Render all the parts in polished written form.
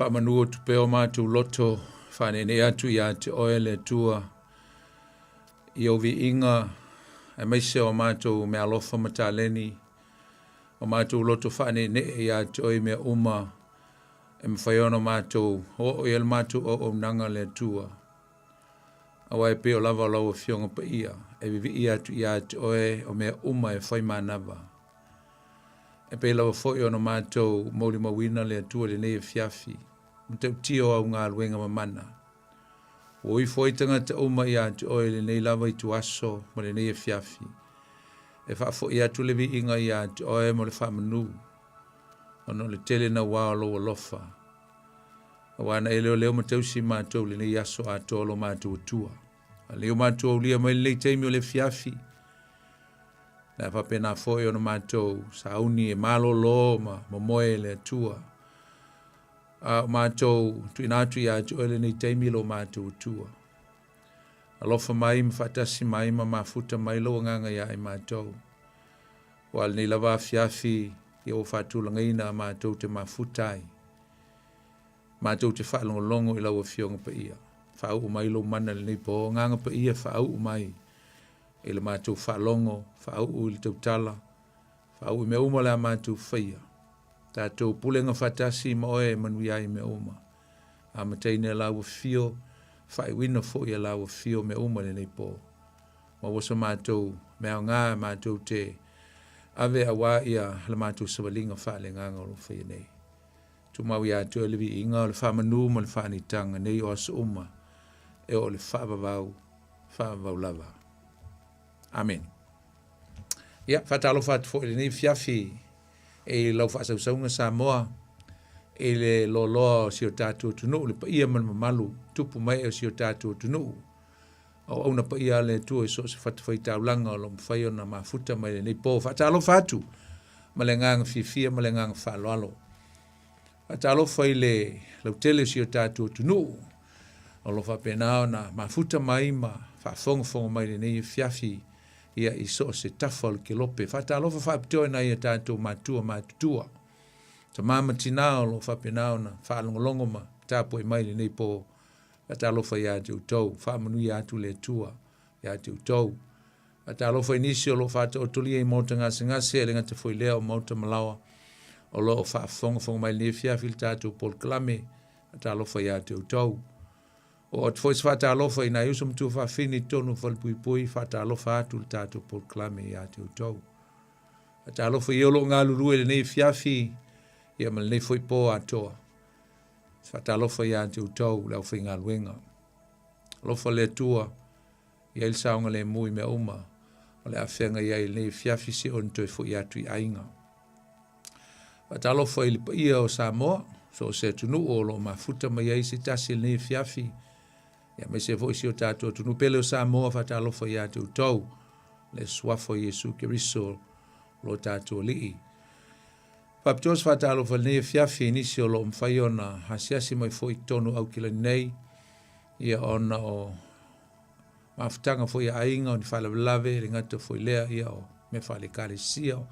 Whamanua tu peo mātou loto, whanene atu ia te oele tua, i ovi inga, e meise o mātou mea lofa mataleni, o mātou loto whanene ia te oi mea uma, e mwhaiono mātou, o el mātou o nanga le tua. Awa e peo lava lau fionga pa ia, e vivi ia tu ia te oe o mea uma e whai manava. E pe lawa foi ono mātou mauri mawina le atua le nei e fiafi. Mtau tio au ngā luenga mamana. O i foi tangata uma ia te oe le nei lava i tu aso ma le nei e fiafi. E wha foi atu le vi inga ia te oe mo le whamanu. Ono le tele na wao lo lofa. Awana e leo leo matau si mātou le nei aso a tolo mātou atua. A leo mātou lia mai le teimi o le fiafi. Na whapena foi ono mātou sauni e malo lo ma moe le tua. Mātou tuinatu ia te oele nei teimi lo mātou tua. Alofa mai ma whatasi mai ma mafuta mai lo nganga ia e mātou. Wal nei lava fiafi i o whatulanga ina mātou te mafutai. Mātou te whaalongolongo i lau a fionga pa ia. Whau mai lo mana le nei po nganga pa ia whau mai. E le mātou whalongo, whau i le tautala, whau i mea uma le a mātou whaia. Tātou pulenga whatasi ma oe manui ai mea uma. A mateine lau fio, whai wina fo i lau fio mea uma le nei po. Ma wasa mātou mea ngā mātou te ave awa ia le mātou sawalinga whale nganga lo whaia nei. Tu mau ia tu elevi inga o le whamanu ma le whanitanga nei o asa uma e o le whavavau lava. Amen. Ia, whatalo whatu fo ele nei fiafi e lau whaasausaunga Samoa e le loloa si o tātua tunu, le pa ia man mamalu, tupu mai o si o tātua tunu. O auna pa ia le tua e so se whatu whaitaulanga o lo mwhaio na mafuta mai le nei po. Whatalo whatu, ma le nganga fifia, ma le nganga whaloalo. Whatalo whai le lau tele si o tātua tunu, o lo whapenao na mafuta mai ma whafonga mai le nei fiafi, ia i so se tafal ke lope. Whatalofa whapitoe na ia tātou mātua. Ta mama tinao lo whapenao na whaalongolongo ma tāpoi mai le nei po. Whatalofa ia te utau. Whamanu ia atu le tua. Ia te utau. Whatalofa inisio lo whata o tulia i mauta ngase le ngata foi lea o mauta malawa. O lo o whaafonga mai le fiafil tātou Paul Klame. Whatalofa ia te utau. O at foi fata alofa ina yuso mtu fa fini tonu fal pui fata alofa atu tatu por clame ya te utau. Ata alofa yolo ngalulu ele nei fiafi ya mal nei foi po atoa. Fata alofa ya te utau lau fi ngaluenga. Alofa le tua ya il saunga le mui me uma. O le afenga ya il nei fiafi si on toi fo ya tui ainga. Fata alofa ili pa ia o Samoa so se tunu o lo mafuta ma ya isi tasi nei fiafi. Ya me se foi si o tātou tunu pele o Samoa whatalofa ia te utau le swafo Yesu Keriso lo tātou lii. Whaptos whatalofa nei fiafi nisi o lo mwhai ona hasiasi mai foi tonu au kila nei ia ona o mafutanga foi a inga o ni whalawalawe ringata foi lea ia o me whale kare sia o.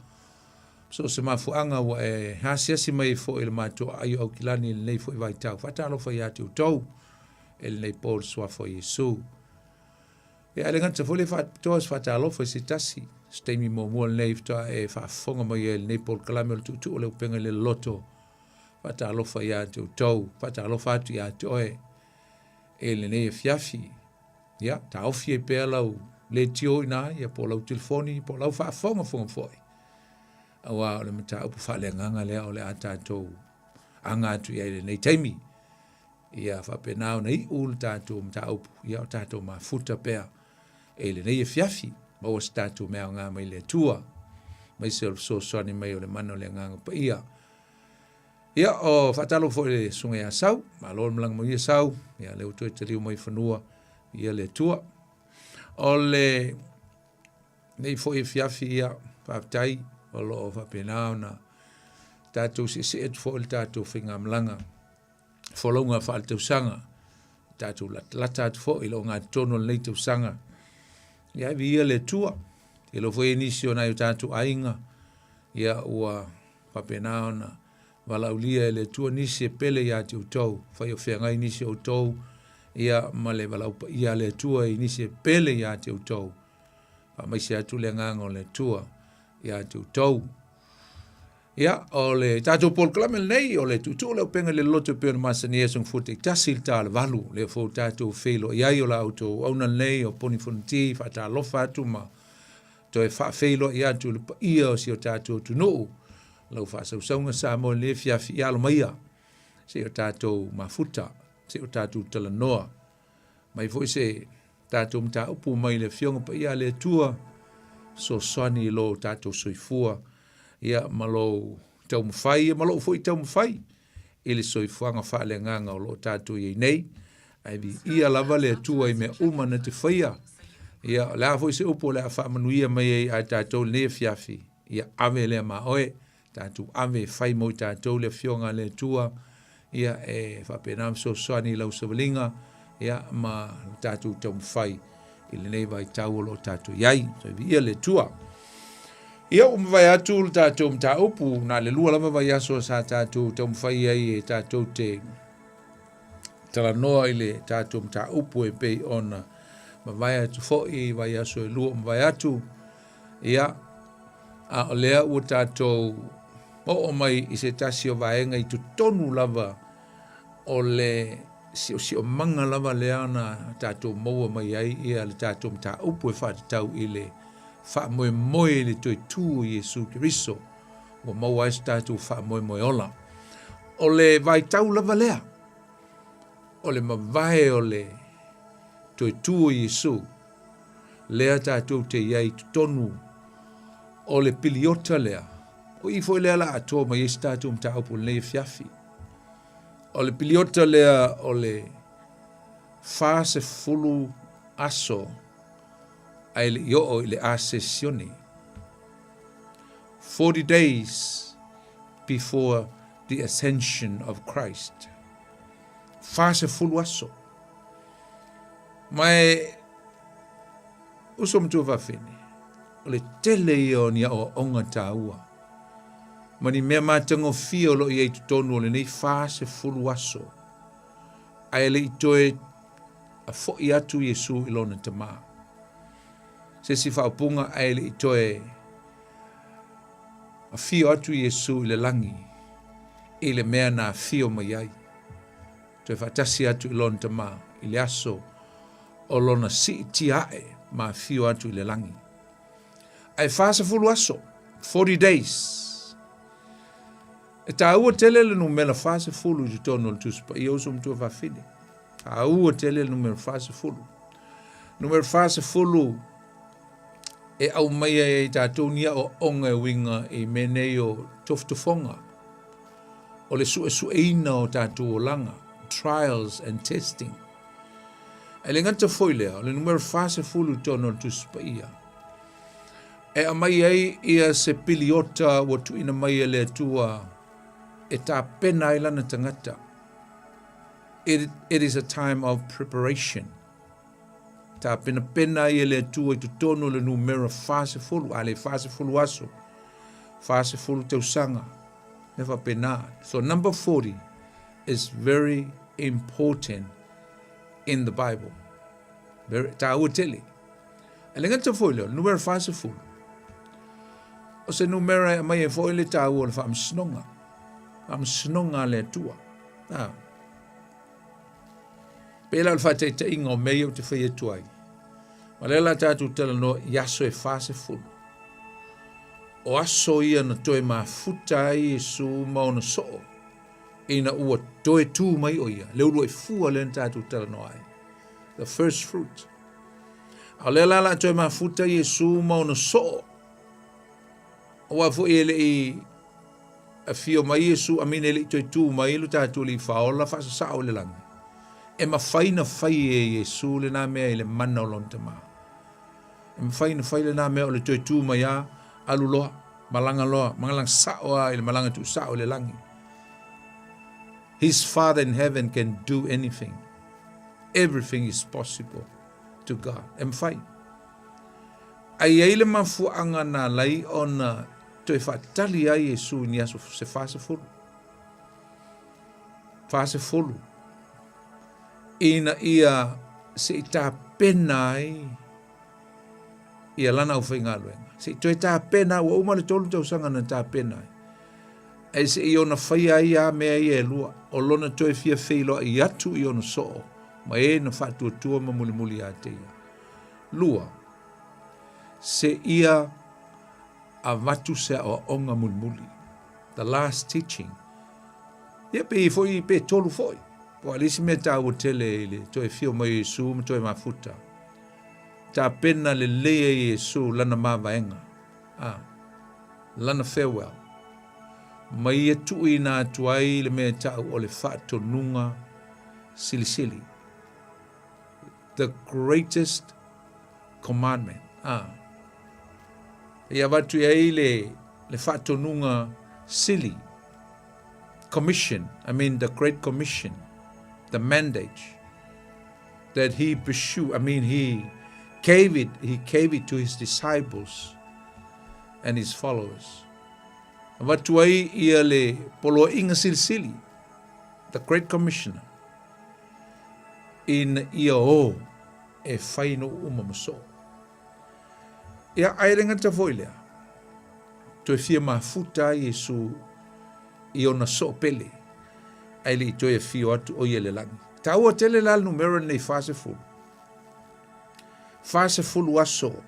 So se mafuanga wa e hasiasi mai foi le mato ayo au kilani nei foi vaitau. Whatalofa ia te utau. El nei Paul swafo Yesu. E alenganta fole toas whatalofa si tasi. Steimi mo mua nei fta e whafonga mai el nei Paul Klame o tutu o le Upega ile Loloto. Whatalofa ia te utau. Whatalofa atu ia te oe. E le nei e fiafi. Ia, ta ofi e pēr lau le tio ina ia po lau telefoni, po lau whafonga fonga foi. Awa o le mata upu whale nganga lea o le atatou. Anga atu ia le nei taimi. Ia whapenao na i ul tātou mtaupu, ia o tātou mafuta pēr. E le nei e fiafi, mawas tātou mea ngā mai le tua. Mai se o so soani mai o le mano le nganga pa ia. Ia o whatalo fo le sunga ia sau, ma lor mlang mo ia sau, ia leo toi te liu mai whanua, ia le tua. O le nei fo e fiafi ia, whaptai, o lo o whapenao na tātou se et fo le tātou whinga mlanga. Folonga whaal tau sanga. Tātou lata atu fo ilo ngā tono nei tau sanga. Ia vi ia le tua. Ilo fo e nisio na yu tātou ainga. Ia ua whapenao na walaulia e le tua nisi e pele ia te utau, whai o whengai nisi o tau, ia male walaupa ia le tua i nisi e pele ia te utau, pa mai se atu le nganga o le tua ia te utau. Ia, o le tātou Paul Klamel nei, o le tutu le Upega ile Loloto pe ona masani esung fute tasil tā le valu, le fo tātou whelo, iai o la auto auna nei o poni funti, whata alofa atu ma, to e whelo ia tu le pa ia o si o tātou tunu, lau whaasausaunga Samoa le fiafi ia lo maia, si o tātou mafuta, si o tātou talanoa, mai fo se tātou mta upu mai le fionga pa ia le tua, so sani lo tātou soifua, ia malo tau mawhai, malo foi tau mawhai, ele soifuanga whaale nganga o lo tātou iei nei, ai vi ia lava le tua i mea umana te whaia, ia lea foi se upo lea whaamanuia mai ei a tātou le fiafi, ia ave lea ma oe, tātou ave whai mo tātou le fionga le tua, ia e whapenam so soani lau savalinga, ia ma tātou tau mawhai, ile nei vai tau o lo tātou iai, so vi ia le tua. Ia vai atu tātou mta upu, na le lua lama vai aso sa tātou tau mwhai ai e tātou te talanoa ile tātou mta upu e pei ona. Ma vai atu foi vai aso e lua vai atu. Ia, a o lea ua tātou o mai i se tasi o vaenga i tu tonu lava o le si o manga lava leana tātou maua mai ai ia le tātou mta upu e whatatau ile wha moe moe le toi tū Jesu Kiriso, o maua es tātou wha moe moe ola. O le vai tau lava lea, o le mawai o le toi tū Jesu, lea tātou te iai tonu, o le piliota lea, o i foi lea la ato ma yes tātou mta upu le fiafi. O le piliota lea o le fase fulu aso, ai le yo le asesione 40 days before the ascension of Christ. Fase fulu aso. Mai usom tu vafene. O le tele o ni o onga taua. Mani mea matango fio lo i eitu tonu o le nei fase fulu aso. Ai le itoe a fo i atu Jesu ilona tamaa. Se si whaupunga aile i toe a fio atu Jesu i le langi, i le mea na fio mai ai. Toe whatasi atu i lona tama, i le aso, o lona si ti ae ma fio atu i le langi. Ai whasa fulu aso, 40 days. E ta ua tele le numela whasa fulu i tono le tuspa, i oso mtua whawhine. Ta ua tele le numela whasa fulu. Numela whasa fulu, e au mai e tātou nia o onga winga e menei o toftofonga. O le sueina o tātou o langa, trials and testing. E le ngata foi lea, o le numero fase fulu tono tuspa ia. E a mai ei ia se piliota o tuina mai e le tua e tā pena ilana tangata. It is a time of preparation. Ta pena i le tua i tu tono le numero fase fulu, ale fase fulu aso, fase fulu teu sanga, never pena. So number 40 is very important in the Bible. Ta ua tele. Ale ngata foi leo, numero fase fulu. O se numero e mai e foi le ta ua le fa amsnonga le tua. Pela le fate te ingo mei o te whaia tuai. Ma lela tātou tala no yaso e fase fulu. O aso ia na toe mafuta ai e su mauna soo. Ina ua toe tū mai o ia. Leo e fua le tātou tala no ai. The first fruit. A lela la toe mafuta ai e su mauna soo. O a fu ele i a fio mai e su amine le toe tū mai lu tātou li faola fasa sao le langi. E mawhaina whai e Jesu le nā mea i le mana o lontama. E mawhaina whai le nā mea o le toi tū mai a, alu loa, malanga loa, mangalang sao a i le malanga tu sao le langi. His Father in heaven can do anything. Everything is possible to God. E mwhai. Ai eile mafuanga na lai o na toi whatali ai Jesu ni aso se fasa furu. Fase fulu. Ina ia se ta pena ai. Ia lana u whainga luenga. Se toi ta pena, ua umale tolu tau sanga na ta pena ai. E se i ona whaia ia mea ia e lua. O lona toi fia whilo i atu i ona soo. Ma e na whatua tua ma muli muli a te ia. Lua. Se ia a watu se o onga muli muli. The last teaching. Ia pe i foi pe tolu foi. Po alisi me ta o tele ile. Toi fio ma Yesu, ma toi mafuta. Ta pena le lea Yesu lana mawaenga. Lana farewell. Mai e tui nā tuai le mea tau o le whāto nunga sili sili. The greatest commandment. Ia watu ai le whāto nunga sili. Commission. The Great Commission. The mandate that he pursued. He gave it to his disciples and his followers. Watu ai ia le polo inga sili, the Great Commissioner, in ia o e whaino umamaso. Ia airenga ta foilea, to e fia mafuta Yesu i ona so pele, aile i to e fio atu o ia le langi. Ta ua tele lal numero nei fase fulu. Fase fulu aso,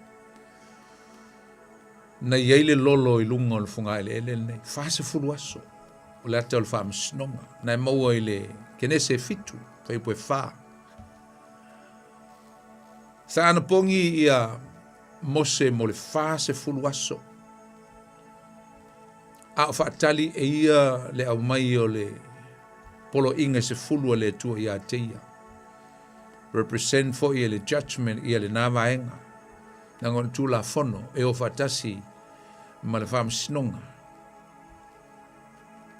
na ile lolo i lunga o le funga ele nei. Fase fulu aso. O le ata o le whamasnonga. Na e maua i le kene se fitu. Whaipo e wha. Sa ana pongi ia mose mo le fase fulu aso. A whaatali e ia le au mai o le polo inga se fulu le tua ia teia. Represent for ia le judgment ia le navaenga. Nangon tu la fono e o fatasi ma le whamasnonga.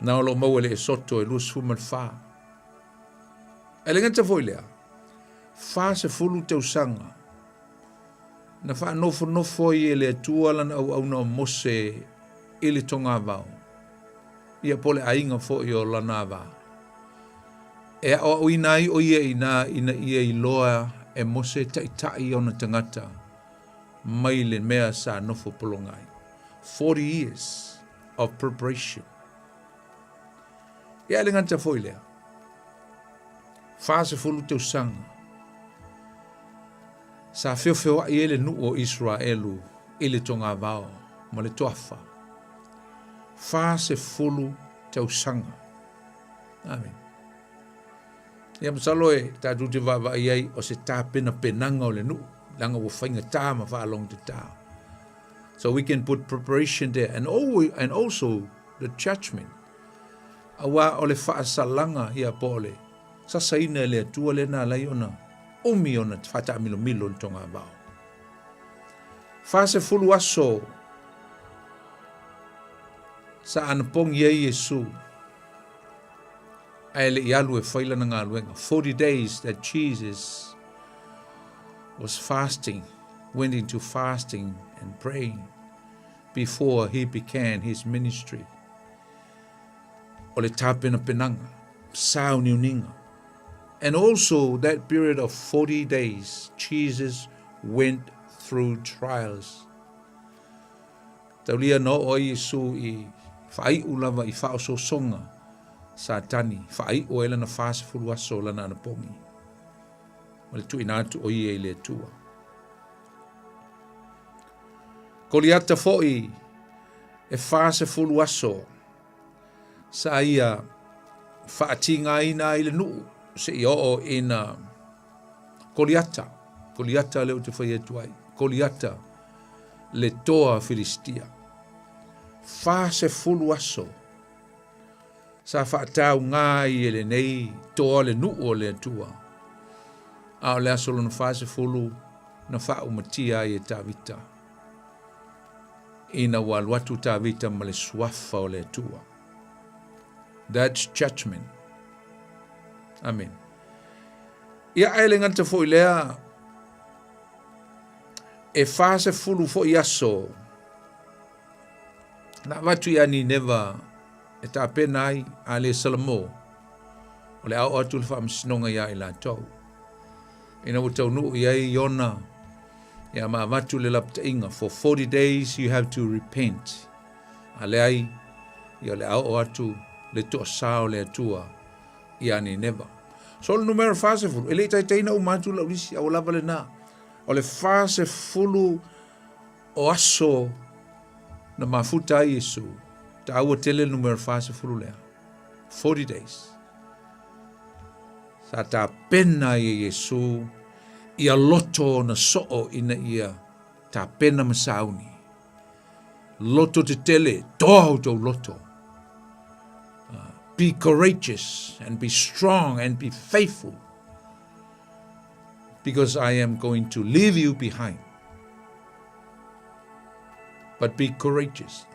Na o lo mauele e soto e lus fu malfa. E le ngata foi lea. Fa se fulu te usanga. Na fa nofo i le tua lana au na mose ili tonga vau. Ia pole ainga fo i o lana vau. E o inai o ia ina ia i loa e mose tai ona tangata. Mai le mea sa nofo polongai. 40 years of preparation. Ia le ngata foi lea. Fase fulu te usanga. Sa feo i ele nu o Israelu ili tonga vao ma le toafa. Fase fulu te usanga. Amen. Ia masalo e ta duti vava iai o se ta pena penanga o le nu. Langa wo whainga tā ma wha along te tā. So we can put preparation there. And also the judgment. Awa o le whaasalanga ia pole. Sa saina le atua le nā lai ona. Umi ona whata milo le tonga vao. Fase fulu aso. Sa anapong ye Yesu. Aile ialu e whailana ngā luenga. 40 days that Jesus was fasting, went into fasting and praying before he began his ministry. O le tāpena penanga, sao niuninga. And also that period of 40 days, Jesus went through trials. Taulia no o Yesu i whai ulava i whaoso songa satani, whai o elana fase fulu aso lana anapongi. Male tu inatu o ie le tua. Koliata foi e fase fulu aso sa ia whaatinga ina ile nuu se i o ina Koliata leo te whai etuai. Koliata le toa Filistia. Fase fulu aso sa whaatau ngai ele nei toa le nuu o le tua. A o le asolo na fase fulu na whau matia i e tāwita. Ina waluatu tāwita ma le suafa o le tua. That's judgment. Amen. Ia aile ngata fo ilea e fase fulu fo iaso. Na watu ia ni neva e tā penai a le salamo. O le au atu le whaamsinonga ia i lātou. Ina o taunu ia i ona. Ia maamatu le lapta inga. For 40 days you have to repent. A le ai, ia le au atu le toa sao le atua ia ni neva. So le numero fase fulu. Ele tai teina umatu la ulisi au lava le na. O le fase fulu o aso na mafuta a Yesu. Ta aua tele numero fase fulu lea. 40 days. Sa ta pena i Yesu ia loto na soo ina ia ta pena masauni. Loto te tele, toa tau loto. Be courageous and be strong and be faithful, because I am going to leave you behind. But be courageous.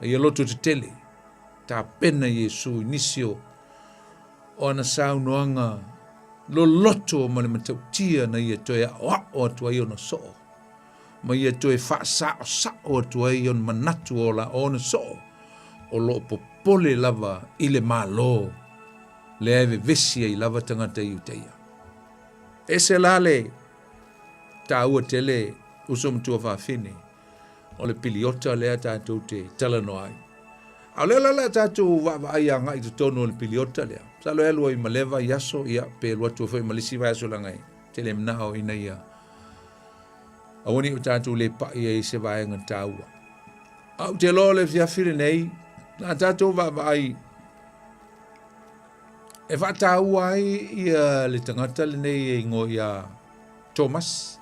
Ia loto te tele, ta pena Yesu inisio o ana saunoanga lo loto ma le matautia na ia toe o atua i ona soo. Ma ia toe wha sa o atua i ona manatu o la o na soo. O lo popole lava i le malo. Le ave vesia i lava tangata i uteia. E se lale ta ua tele usomtua whawhine. O le piliota lea tātou te talano ai. A le la tātou wai anga i tutono le piliota lea. Sa lo elua i maleva i aso ia pe lua tua whai malisi vai aso langai. Tele mnao ina ia. A wani o tātou le pa ia i se vai anga tāua. Au te lo le fiafire nei. Na tātou vai e wha tāua ai ia le tangata le nei e ngo ia Thomas.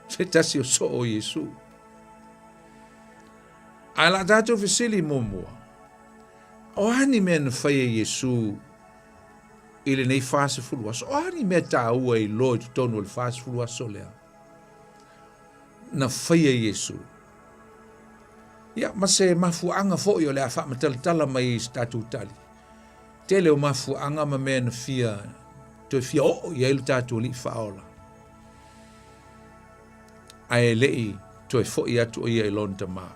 Se tasi o so o Yesu. Ai la tātou fisili mōmua. O hani mea na whaia Yesu i le nei fase fulu aso. O hani mea tāua i loa i tutonu le fase fulu aso lea. Na whaia Yesu. Ia, ma se mafuanga fo i o lea wha matalatala mai i tātou tali. Tele o mafuanga ma mea na fia, toi fia o i ailu tātou li whaola. Ai lei toi fo i atu o i ailonta maa.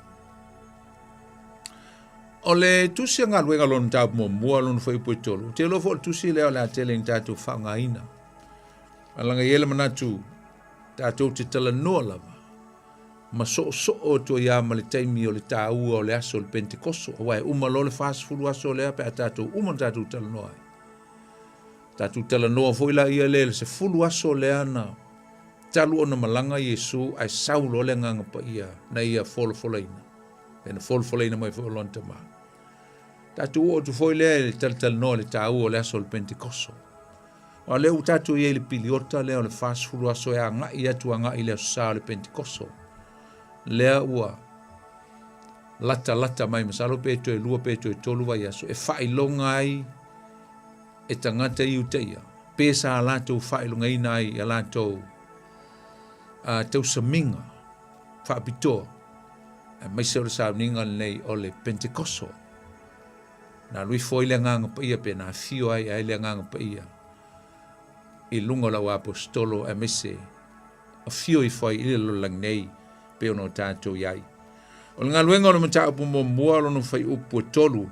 O le tusi a ngā luenga lona tāpu mo mua lona whai pui tolu. Te lo fo tusi leo le a tele ni tātou whanga ina. Alanga iele manatu tātou te tala noa lava. Ma so o to ia ma le taimi o le tāua o le aso le Pentekoso. Awai uma lo le fast fulu aso lea pe a tātou uma tātou tala noa. Tātou tala noa fo ila ia le se fulu aso lea na talu o na malanga Yesu ai saulo le nganga pa ia na ia folofolaina. Pena folofolaina mai folonta maa. Tātou o tu foi le tal no le tāua o le aso le Pentekoso. O leu tātou ia le piliota leo le fast fulu aso e anga i atu anga i le sa le Pentekoso. Lea ua lata mai masalo peto e lua peto e tolu vai aso e whailonga ai e tangata i uteia. Pesa a latou whailonga ina ai a latou tau saminga whaapitoa. Mai se o le sauninga nei o le Pentekoso. Na lui foi le nganga pa ia pe na fio ai le nganga pa ia. I lunga la apostolo e mese a fio i foi i lo lang nei pe ono tātou iai. O ngā luenga o na mata upu mo mua lo no fai upu tolu.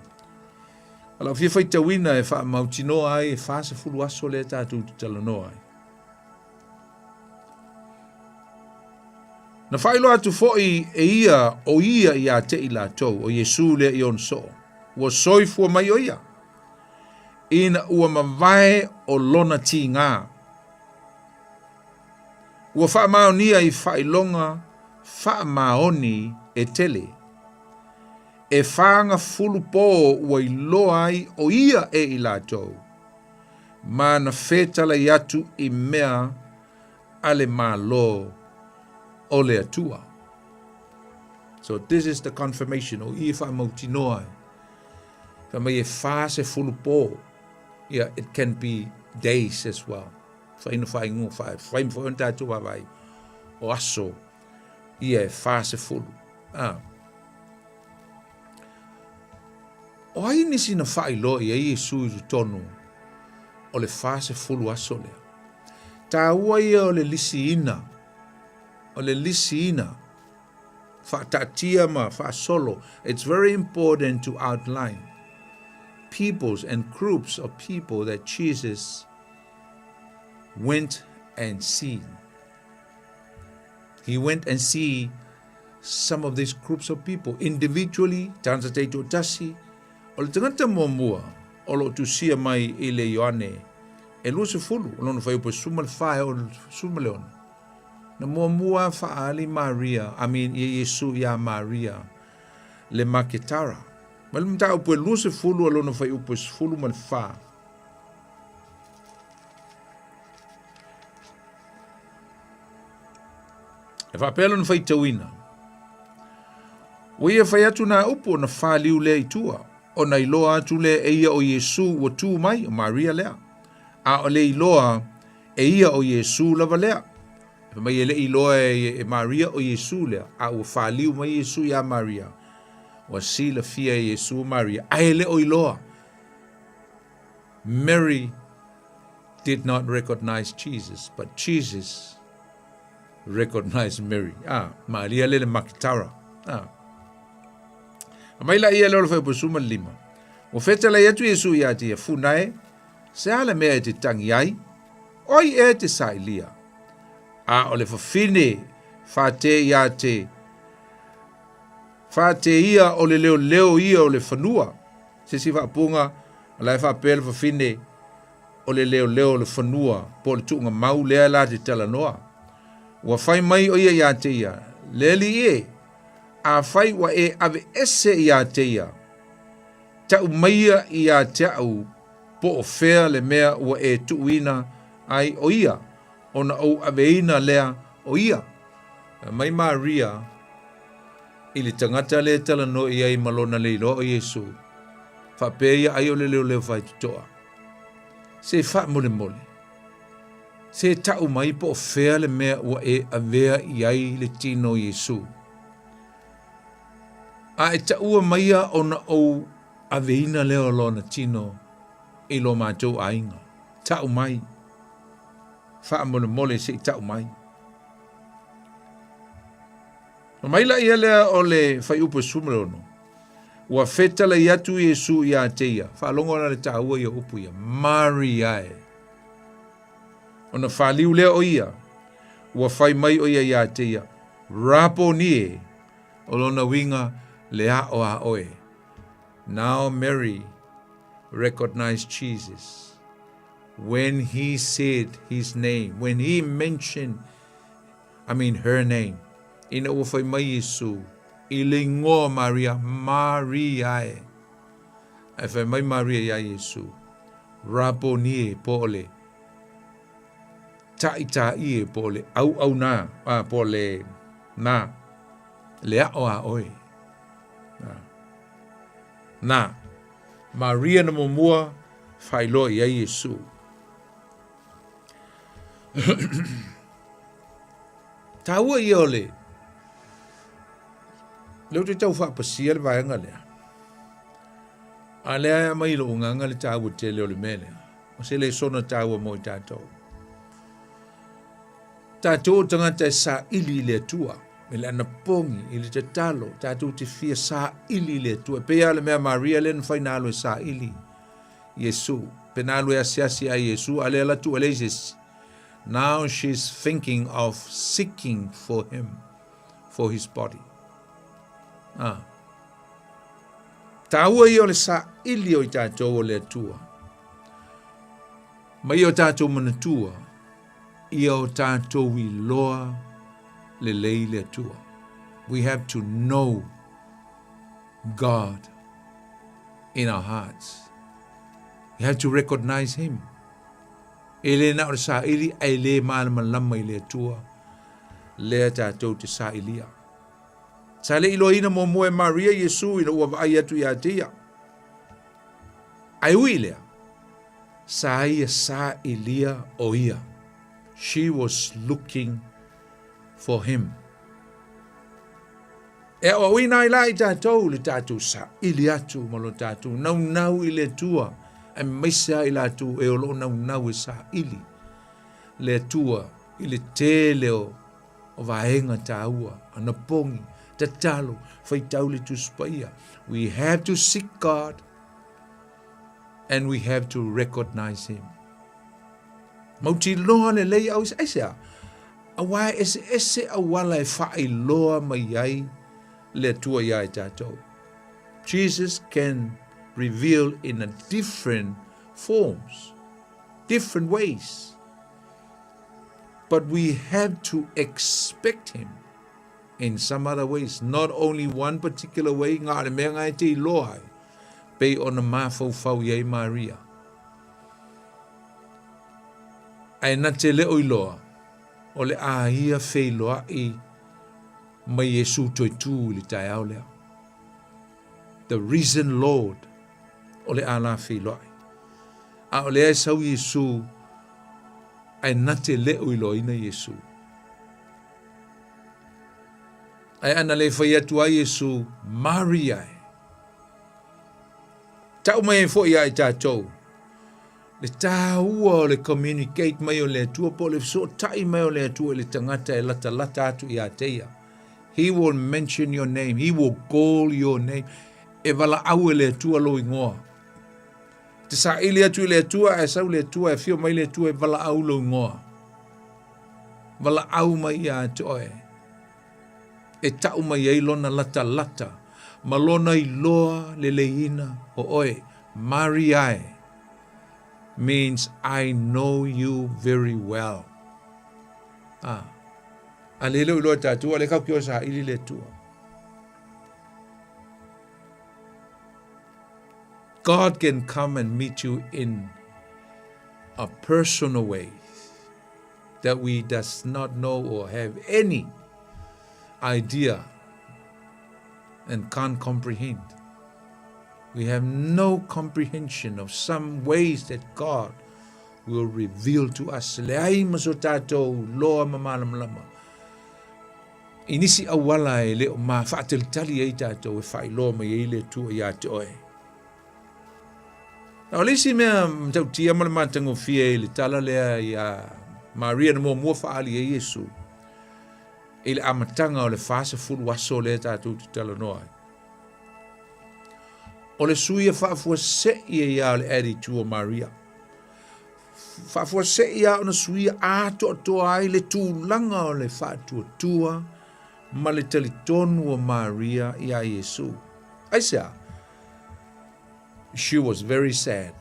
Ala fia fai tawina e wha mautino ai e whasa fulu aso le tātou talano ai. Na whailo atu foi e ia o ia i a te i la tau o Yesu le i on so. Ua soifua mai o ia. Ina ua mawai o lona ti ngā. Ua wha maonia i whailonga wha maoni e tele. E whaanga fulu pō ua i loa ai o ia e i la tau. Ma na whetala i atu i mea ale ma lo o le atua. So this is the confirmation o i wha mautinoa. Wha mai e whase fulu pō. Yeah, it can be days as well. Whainu whaingu whai. Whaim whain tātu wawai. O aso. Ia e whase fulu. O ai nisi na whai lo i Yesu i tonu. O le whase fulu aso lea. Tā ua ia o le lisi ina. O le lisi ina. Wha tatia ma, wha solo. It's very important to outline. peoples and groups of people that Jesus went and seen. He went and see some of these groups of people individually, tansa te to tasi, o le tangata mua, o lo tu sia mai i le Ioane, e lua se fulu, o lo na whai upo suma le whae o suma leona. Na mua whaali Maria, i Yesu ia Maria, le maketara. Ma le mta upo lua se fulu, o lo na whai upo fulu ma le whae. E whapelo na whai tauina. Ua ia whai atu na upo na whaliu lea itua. O na iloa atu le e ia o Yesu o tu mai, o Maria lea. A o le iloa e ia o Yesu lava lea. E mai e le iloa e Maria o Yesu lea. A ua whaliu mai Yesu ia Maria. Ua si la fia Yesu o Maria. A e le o iloa. Mary did not recognize Jesus, but Jesus recognized Mary. Maria le makitara. Mai la ia lolo fai posuma lima. O feta la yatu Yesu ia te funae, se ala mea te tangi ai, oi e te sailia. O le fafine, fate ia te, fate ia o le leo ia o le fanua, se si whapunga, la e whapele fafine, o le leo le fanua, po le tuunga mau lea la te talanoa. Ua fai mai o ia te ia, leli e, a fai wa e ave ese ia te ia. Tau maia ia te au po o fea le mea ua e tuuina ai o ia. Ona au aveina lea o ia. Mai Maria ili tangata le tala no ia i malona le ilo o Yesu. Whapea ai o le leo fai tutoa. Se wha mole. Se tau mai po o fea le mea ua e avea iai le tino Yesu. A e taua maia o na ou aveina leo lo na tino i lo mātou ainga. Tau mai. Wha mole se tau mai. Mai la ia lea o le whai upo sumrono. Ua fetala i atu Yesu ia teia. Wha longo na le taua ia upu ia. Mariae. O na whaliu lea o ia. Ua whai mai o ia ia teia. Rapo nie. O lona winga lea o a oe. Now Mary recognized Jesus. When he said his name, when he mentioned, her name, ina ua whai mai Yesu, i le ngoa Maria, Mariae. Ai whai mai Maria ia Yesu. Rapo nie po ole. Ta ie po ole. Au na, po ole na. Lea o a oe. Na, Maria na momua whailo ia Yesu. Taua ia ole. Leo te tau whapasia le vaenga lea. A lea mai lo unganga le taua te leo le mele. O se le sona taua mo i tātou. Tātou tangata sa ili le tua. Ele ana pongi, ili te talo, tātou te fia sa ili le tua. Pea le mea Maria le na whainalo e sa ili. Yesu. Penalo e asiasi a Yesu, ale ala tu alesis. Now she's thinking of seeking for him, for his body. Tāua i o le sa ili o i tātou o le tua. Mai o tātou manatua, i o tātou i loa le leile tua. We have to know God in our hearts. You have to recognize him. Ele na o sa ili ai le malama lama i le tua. Le tātou te sa ilia. Sa le ilo ina mo moe Maria Yesu ina ua vai atu ia tia. Ai ui lea. Sa ia sa ilia o ia. She was looking for him. E o ina ila i tātou le tātou sa ili atu malo tātou. Nau i le tua. E meisa i la tu e o lo nau e sa ili. Le tua i le te leo o vaenga tāua. Ana pongi. Tatalo, fai tau le tu spaia. We have to seek God And we have to recognize him. Mauti loa le lei au isa. Awai ese awala e whae loa mai ai le tua ia e tātou. Jesus can reveal in a different forms, different ways. But we have to expect him in some other ways, not only one particular way. Ngā le mea ngai te loa ai, pe o na mawhau iei Maria. Ai na te leo i loa, o le ahia whei loa i mai Yesu toi tū li tai au lea. The risen Lord, o le ala whei loa i. A o le ai sau Yesu, ai na te leo i loa ina Yesu. Ai ana le whai atu ai Yesu, Maria e. Tau mai e fo ia i tātou. Le tāua o le communicate mai o le atua po le so tai mai o le atua le tangata e lata atu i ateia. He will mention your name. He will call your name. E wala au e le atua lo ingoa. Te sa ili atu le atua e sau le atua e fio mai le atua e wala au lo ingoa. Wala au mai i atoe. E tau mai e lona lata. Malona i loa le leina o oe. Mariae means I know you very well. Alele ulo tatua le kau kio sa ili le tua. God can come and meet you in a personal way that we does not know or have any idea and can't comprehend. We have no comprehension of some ways that God will reveal to us. Le ai maso tātou loa mamalam. Inisi awala e leo ma whaatelitali e tātou e whai loa mai e le tua i atoe. Nau lisi mea mtau tia male matango fia e le tala lea i a Maria na mua whaali e Yesu. E le amatanga o le whasa fulu waso le tātou ti tala noa. O le suia whaafua se ia le eri tua Maria. Whaafua se ia o na suia ato ai le tūlanga o le whaatua tua ma le talitonu o Maria i a Yesu. Aisa, she was very sad.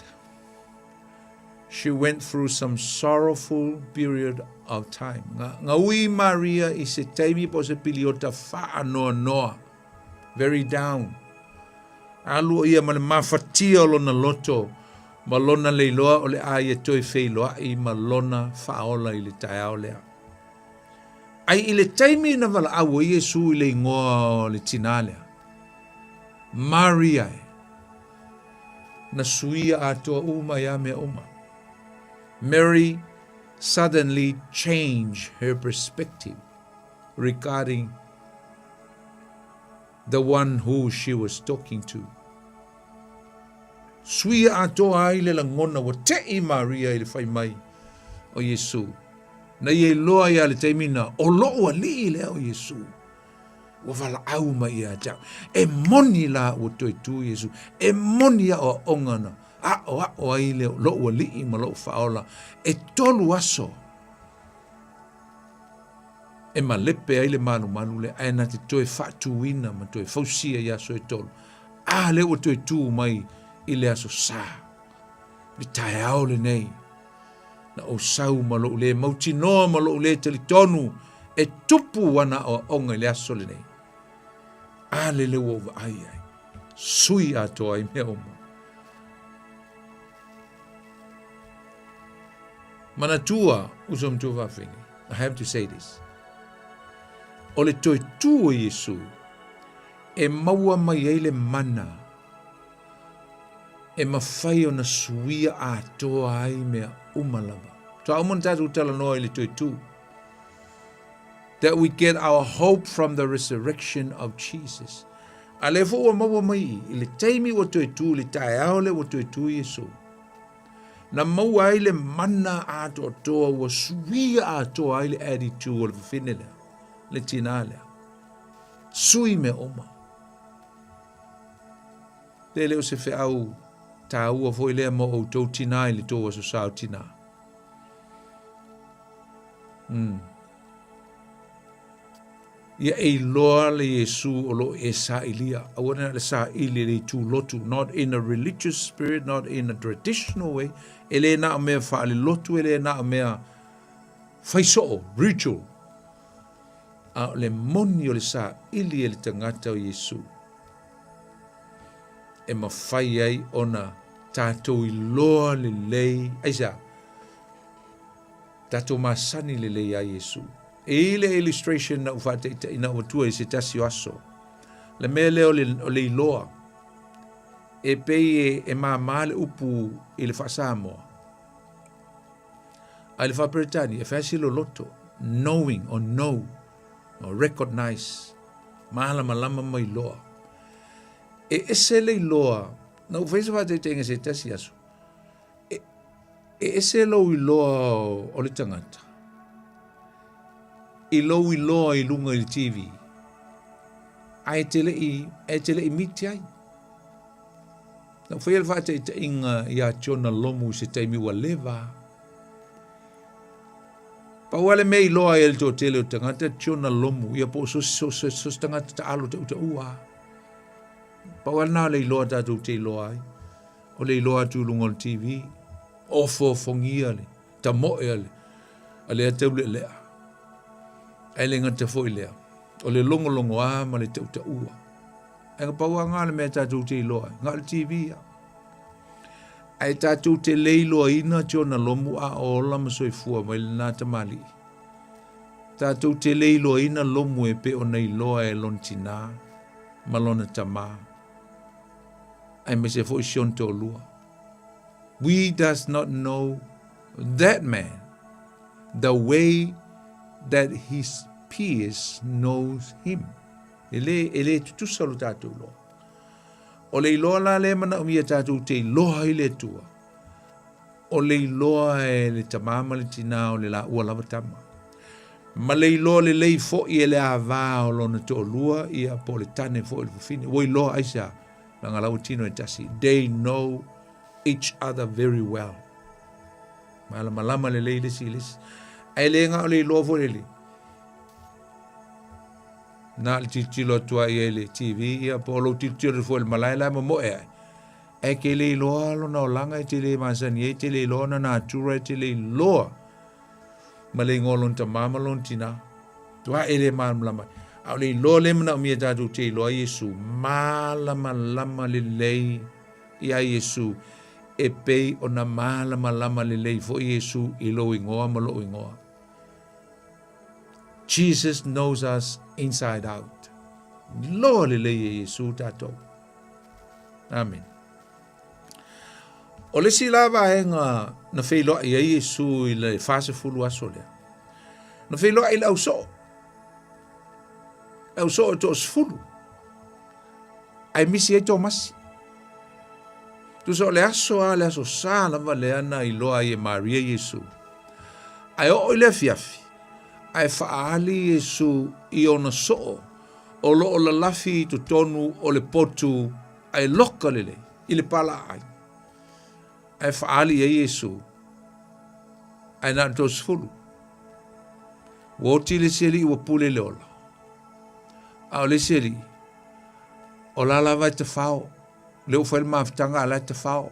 She went through some sorrowful period of time. Nga ui Maria i se taimi po se piliota wha noa. Very down. Alu ia ma le mafatia o lona loto, ma lona leiloa o le aia toi wheiloa i ma lona whaola i le taeao lea. Ai i le taimi na wala awa Yesu i le ingoa o le tina lea. Maria na suia atoa uma ia mea uma. Mary suddenly changed her perspective regarding the one who she was talking to. Suia atoa ai le langona wa te I Maria I le whai mai o Yesu. Na ie loa ia le teimina o loo a li le o Yesu. Wa wala au mai ia tau. E moni la o toi tu Yesu. E moni a o ongana. A o ai le loo a li ma loo whaola. E tolu aso. E ma lepe ai le manu le aina te toe whatuina ma toe fausia ia so e tolu. A le o toe tu mai I le aso sa. Le tae ao le nei. Na o sau ma loo le mautinoa ma loo le talitonu e tupu wana o onga le aso le nei. A le o wa ai. Sui ato ai mea oma. Manatua usam tu whawhingi. I have to say this. O le toi tu o Yesu, e maua mai ei le mana, e mawhai o na suia a toa ai mea umalava. So au mon tatu tala noa I le toi tu. That we get our hope from the resurrection of Jesus. A le fo o maua mai, I le teimi o toi tu, le tae aole o toi tu Yesu. Na maua ai le mana a toa o suia a toa ai le attitude o le whinelea. Le tina lea. Sui me oma. Te leo se whi au ta ua foi lea mo o tau tina i le tō aso sao tina. Ia e loa le Yesu o lo e sa ilia. Awana le sa ili le tu lotu. Not in a religious spirit, not in a traditional way. Ele na mea wha le lotu, ele na mea whaiso, ritual. A le moni o le sa ili e le tangata o Yesu. E ma whai ai ona tātou i loa le lei. Aisa, tātou masani le lei a Yesu. E le illustration na ufate ina utua i se tasi o aso. Le mea leo o le iloa. E pei e maa le upu i le wha Samoa. A le wha Britani, e whaasi lo loto. Knowing or know or recognize. Malama lama mai loa. E ese le iloa. Na ufaisa wate tenga se tasi aso. E ese lo iloa o le tangata. I loa i lunga i TV. Ai tele i miti ai. Na whaia whate i inga i a tiona lomu se taimi wa leva. Pa wale mei loa i to tele o tangata tiona lomu. Ia po so tangata ta alo ta ua. Pa wale na le i loa tatu te loa ai. O le i loa tu lunga o TV. Ofo fongia le. Ta moe ale. Ale a teule lea. Ai le ngata foi lea. O le longo a ma le tau ua. E ka paua ngā le mea tātou te iloa. Ngā le TV a. Ai tātou te leilo ina tiona lomu a ola ma soifua mai le nā tamali. Tātou te leilo ina lomu e pe o nei loa e lontina. Ma lona tama. Ai me se foi sion te o lua. We does not know that man the way that his peers knows him. Ele tutusa lo tātou loa. O le iloa la le mana o mia tātou te iloa i le tua. O le iloa e le tamama le tina o le la ua lava tama. Ma le iloa le lei fo i ele ava o lona to lua i a po le tane fo i le fufine. O iloa aisa la ngala utino e tasi. They know each other very well. Malama le lei lesi lesi. Ai le nga o le iloa fo le le. Na le titilo tua i le TV ia po lo titilo fo le malai la mo e. E ke le iloa lo na langa i te le masani e te le iloa na natura te le iloa. Ma le ngolon ta mama lon tina. Tua e le malama. Au le iloa le mana o mia tatu te iloa Yesu. Malama lama le lei ia Yesu. E pei o na malama lama le lei fo Yesu i lo ingoa ma lo ingoa. Jesus knows us inside out. Lo le le Yesu tato. Amen. O le silava henga na feilo ia Yesu i le fase fulu aso lea. Na feilo i le auso. Auso to sfulu. Ai misi e to masi. Tu so le aso sa lava le ana i loa i Maria Yesu. Ai o le fiafi. Ai whaali Yesu i ona soo. O lo o la lafi tu tonu o le potu. Ai loka lele. I le pala ai. Ai whaali e Yesu. Ai na to sfulu. Woti le seri ua pule le ola. Au le seri. O la lava te whao. Le ufa il maftanga ala te whao.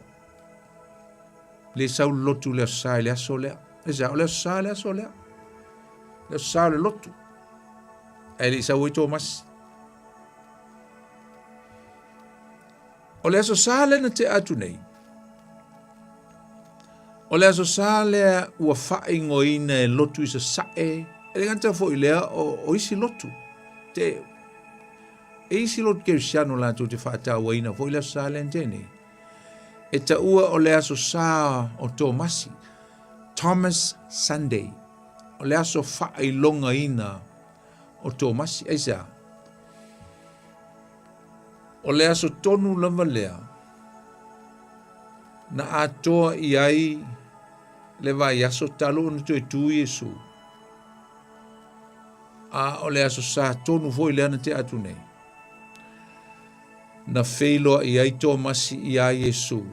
Le sau lotu le asai le aso lea. Le sau le asai le aso lea. Le asai le lotu. E le sau i tō masi. O le aso sale na te atu nei. O le aso sale ua whae ngoina e lotu isa sae. E le ganta fo i lea o isi lotu. Te e isi lotu kerisiano la tu te whaata waina fo i lea sale ntene. E ta ua o le aso sa o tō masi. Thomas Sunday. O le aso whae longa ina o tō masi. Eisa. O le aso tonu lama lea. Na atoa i ai le vai aso talo na tu tu Yesu. A o le aso sa tonu foi le ana te atu nei. Na feilo i ai tō masi i a Yesu.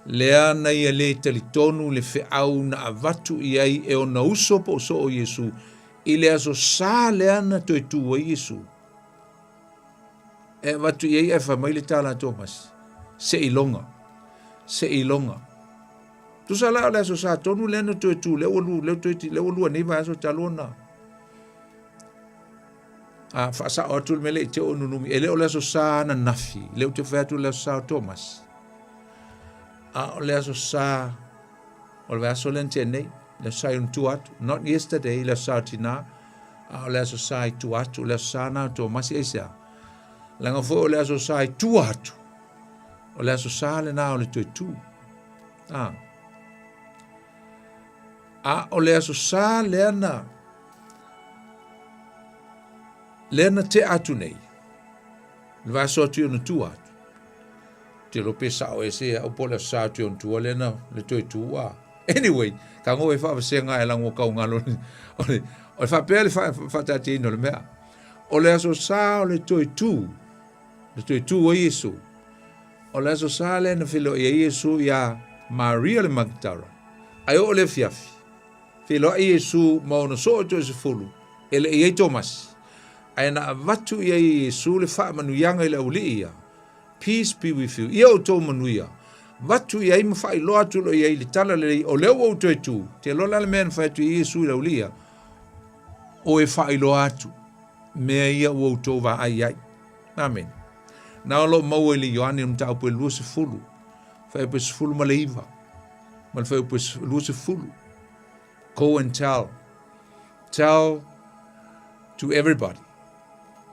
lea na ia le talitonu le feau na avatu iai e ona uso po so o Iesu, i le aso sa lea na toi tu o Iesu. E avatu iai e whamai le tala Thomas, se ilonga. Tu sa la le aso sa tonu le na toi tu, le olu ni va aso talona. Whaasa o atul mele i te onunumi, e leo le aso sa na nafi, leo te whaatu le aso sa Thomas. O le aso sa, o le aso len tenei, le sa yun tuatu, not yesterday, le sa tina, o le aso sa i tuatu, le sa na Thomas i eisa. Langa fo o le aso sa i tuatu, o le aso sa le na o le toi tu. O le aso sa le ana, lena te atu nei. Le vaso atu yonu tu atu. Te lope sao e se au po le sa atu yonu tu lena le toi tu a. Anyway, ka ngo e fa se nga e lango ka ngalo. O fa pe le fa ta ti no le mea. O le aso sa o le toi tu. Le toi tu o Yesu. O le aso sa le na filo e Yesu ya Maria le Magdala. Ai o le fiafi. Filo e Yesu mo no so to se fulu. Ele e Thomas. Aina avatu ia Yesu le wha manuianga i le aulia. Peace be with you. Ia o tō manuia. Vatu ia ima wha i loa tulo ia i le tala le o leo o tō tu. Te lola le mea wha tu i Yesu i le aulia. O e wha i loa atu. Mea ia o tō wa ai ai. Amen. Na alo maua i le Ioane mta upo e lua se fulu. Wha upo se fulu ma le iwa. Ma le wha upo se lua se fulu. Go and tell. Tell to everybody.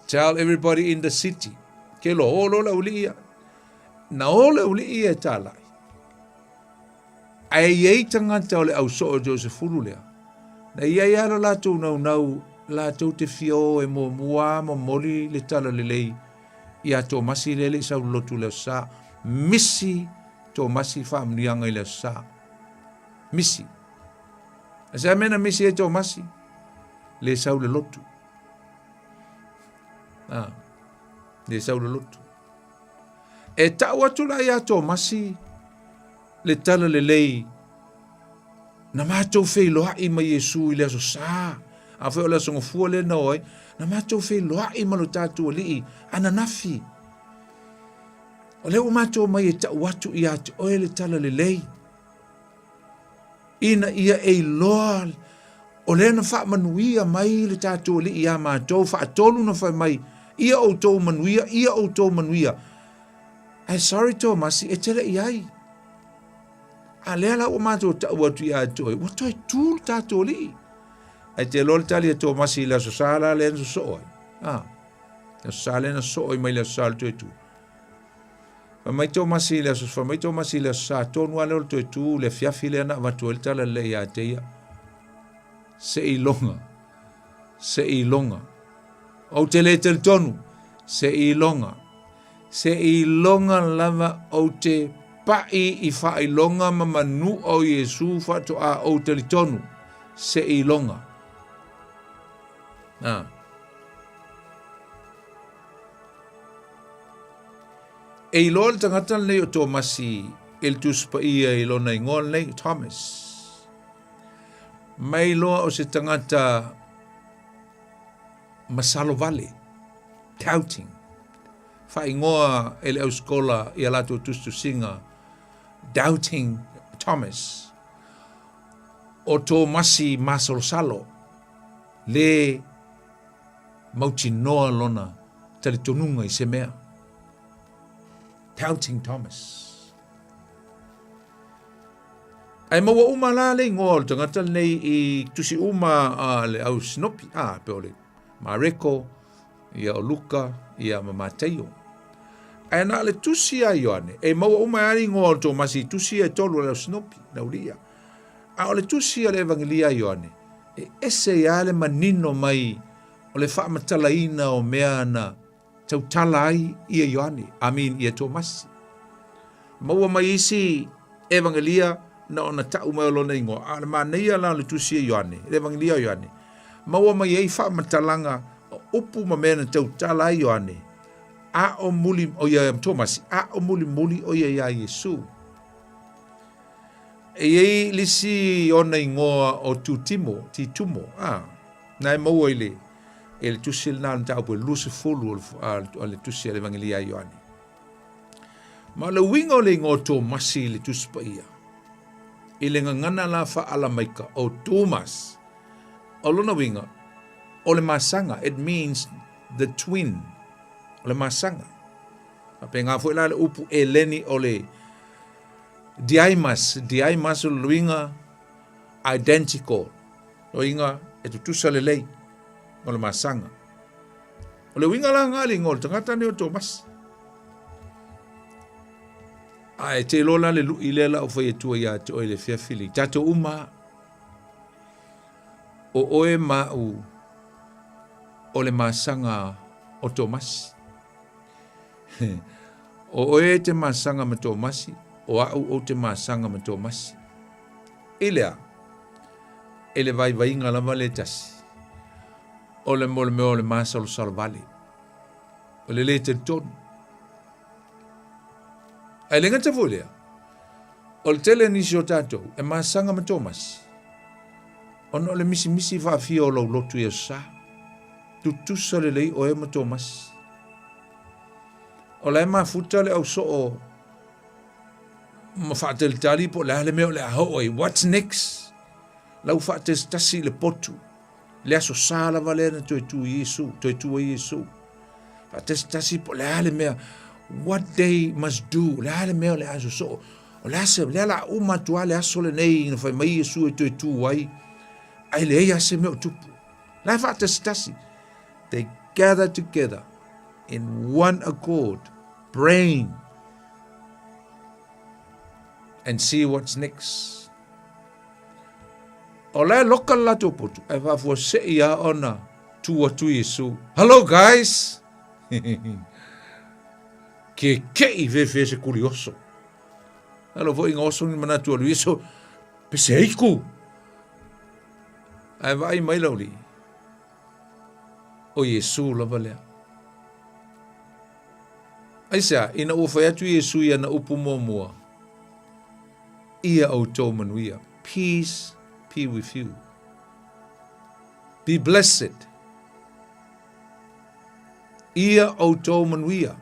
Tell everybody in the city. Ke lo o la ulia. Na o la ulia e talai. Ai ei tangata o le au so o Joseph Fululea. Na ia ia lo lato nau lato te fio e mo mua mo moli le tala le lei. Ia to masi lele sa lotu le sa. Misi to masi fa mnianga le sa. Misi. Asa mena misi e to masi. Le sa le lotu. Le sau le lotu. E tau atu la ia tō masi le tala le lei na mātou whei loa i ma Yesu i le aso sā. A whai o le aso ngofua le na oi, na mātou whei loa i ma lo tātua li i ana nafi. O leo mātou mai e tau atu i atu oe le tala le lei. Ina ia e loa o le na wha manuia mai le tātua li i a mātou wha atonu na whai mai. Ia o tō manuia. Ai sorry tō masi, e tere i ai. A lea la o mātou tau atu i a toi. Wa toi tūl tātou li. Ai te lol tali a tō masi la so sāla le na so oi. La so sāla na so oi mai la so sāla toi tū. Mai tō masi la so fa, mai tō masi la so sā tōnu a leo toi tū, le fiafi le na watu el tala le i a teia. Se i longa. O te le te tonu, se i longa lava o te pai i wha i longa manu o Yesu whatu a o te tonu, se i longa. E i loa le tangata nei o tō masi il tuspa ia i lona i ngol nei Thomas. Mai loa o se tangata Masalo Vale, doubting. Wha ingoa ele au skola i alato tustu singa, doubting Thomas. O tō masi masalo le mauti noa lona tali tonunga i se mea. Doubting Thomas. Ai maua uma la le ingoa o tangata nei i tusi uma le au sinopi, pe ole. Mareko, ia o Luka, ia Mamateo. Ai na le tusi a Ioane, e maua umaari ngō tō masi tusi e tolu le snopi, na uria. A o le tusi a le evangelia Ioane, e ese ia le manino mai, o le whaamatalaina o mea na tautala ai ia Ioane, ia tō masi. Maua mai isi evangelia na ona tau mai o lona ingo, a le maneia la le tusi a Ioane, le evangelia Ioane. Maua mai ei wha matalanga upu ma mena tau tala i Ioane. A o muli o ia Thomas, a o muli o ia Yesu. Ei lisi ona ingoa o ti tumo. Nai mau ele tusil na ta po lusi fulu o le tusi le vangelia Ioane. Ma le winga o le ngoto masi le tuspa ia. Ile ngana la fa ala maika o Thomas. O lona winga o le masanga, it means the twin. O le masanga. Ape ngā fo la le upu eleni o le diaimas o le winga identical. O inga e tutusa le lei o le masanga. O le winga la ngali ngol tangata ne o Thomas. Ai te lola le lu ilela o fai tua ia te oile fiafili. Tato uma o oe mau o le masanga o Thomas. O oe te masanga ma Thomasi, o au o te masanga ma Thomasi. Ilea, ele vai inga lama le tasi. O le mole me o le masa o salvali. O le te ton. Ai lenga te folea. O le tele nisi o tatou, e masanga ma Thomasi. Ono le misi fa fia o lo lotu ia sa. Tutusa le lei o e ma Thomasi. O le mafuta le au so o ma whaatel tali po le hale meo le aho oi. What's next? Lau whaatel stasi le potu. Le aso sala valena toi tu Yesu. Toi tu Yesu. Whaatel stasi po le hale mea. What they must do. Le hale meo le aso so. O le ase le ala umatua le aso le nei. Ina whai mai Yesu e toi tu wai. Ai le ei ase meo tupu. Le whaatel stasi. They gather together in one accord, praying, and see what's next. O le loka lato potu, e whafua se ia ona tua tu Yesu. Hello guys! Ke kei vefe se kurioso. Hello vo inga oso ni manatu alu Yesu. Pese eiku. Ai vai mai lauli. O Yesu lava lea. Aisa, ina ua whai atu Yesu ia na upu mua. Ia au tō manuia. Peace be with you. Be blessed. Ia au tō manuia.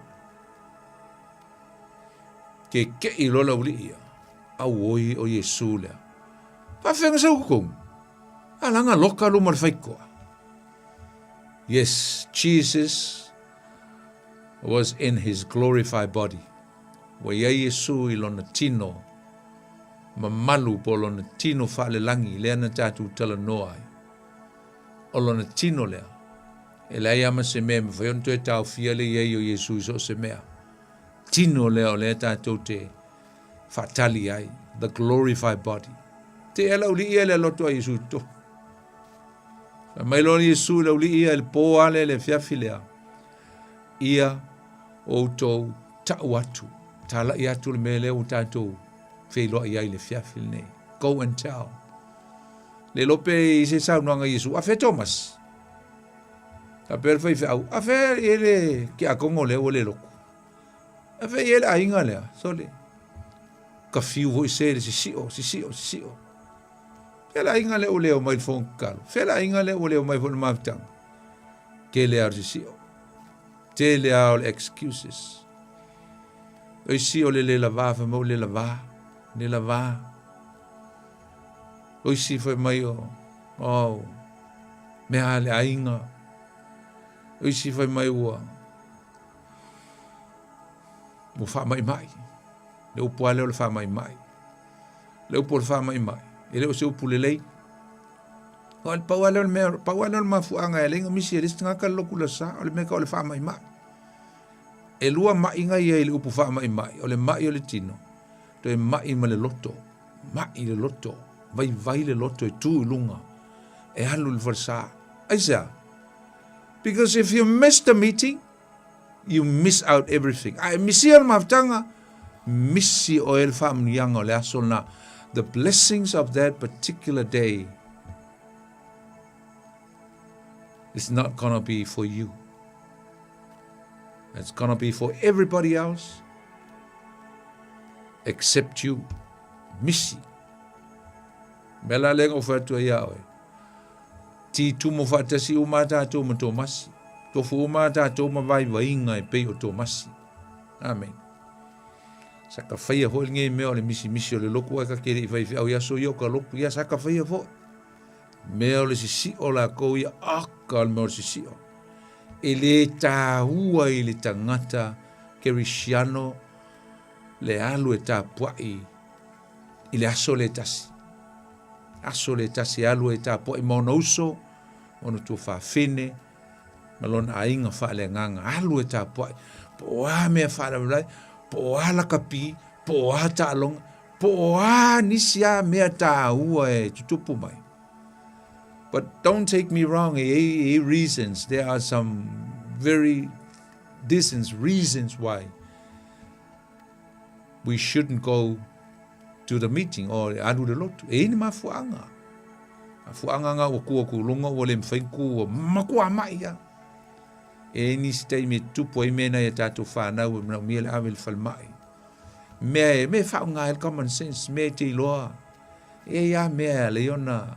Ke i lola uli ia. Au oi o Yesu lea. Pawhenga sa ukong. Alanga loka luma whaikoa. Yes, Jesus was in his glorified body. Wa ia Yesu I lona tino, mamalu po lona tino whaalelangi, lea na tātou tala noa ai. O lona tino lea. E lea ama se mea, me whaionto e tau fia le iei o Yesu so se mea. Tino lea o lea tātou te whatali ai, the glorified body. Te ela uli ia le loto a Yesu to. Mai lona Yesu le uli ia le po ale le fiafi lea. Ia o tau tau atu. Tala I atu le mele o tātou whailoa I ai le fiafi nei. Go and tell. Le lope I se saunoanga Yesu. Afe Thomas. A per fai au. Afe ele ki a kongo le o le loko. Afe ele a inga lea. So le. Ka fiu hoi se le si sio. Fela inga le o leo mai fong kalo. Fela inga le o leo mai fong maftang. Ke le ar si sio. Te le au le excuses. Oi si o le lava, fa mo le lava. Oi si foi mai o. Oh. Me ale ainga. Oi si foi mai o. Mo fa mai. Le upo ale o le fa mai. Le upo le fa mai. Ele o se upu le lei. O le pau ale o le mea, pau ale o le mafuanga e lenga misi e listinga ka loku la sa, o le mea ka o le fa mai. E lua mai ngai e le upu fa mai, o le mai o le tino. To e mai ma le loto. Mai le loto. Vai le loto e tu lunga. E halu le farsa. Aisa. Because if you miss the meeting, you miss out everything. Ai misi al maftanga, misi o el fa mnianga o le aso na. The blessings of that particular day is not going to be for you. It's going to be for everybody else except you. Missy. Mela lenga o fatua ia oe. Ti tumo fatasi umata to mo Tomasi. To fu umata to ma vai vainga e pe o Tomasi. Amen. Saka faia ho nge me o le misi o le loku ka kere vai au ia so yo ka loku ia saka faia fo. Me o le sisi o la ko ia aka me o le sisi o. Ele ta ua ele tangata Kerisiano le alu e ta puai. Ile aso le tasi. Aso le tasi alu e ta puai mono uso. Mono tu fa fine. Malona ainga fa le nganga. Alu e ta puai. Po a mea fa la po a la kapi. Po a ta along. Po a nisia mea ta ua e tutupu mai. But don't take me wrong, reasons. There are some very decent reasons why we shouldn't go to the meeting or adu de lotu. E ni mafuanga. Mafuanga nga wakua kulunga wale mfainku makua maia. E ni stay me tupo imena ya tatu whana wa miele awel falmai. Me faunga el common sense, me te loa. E ya mea leona.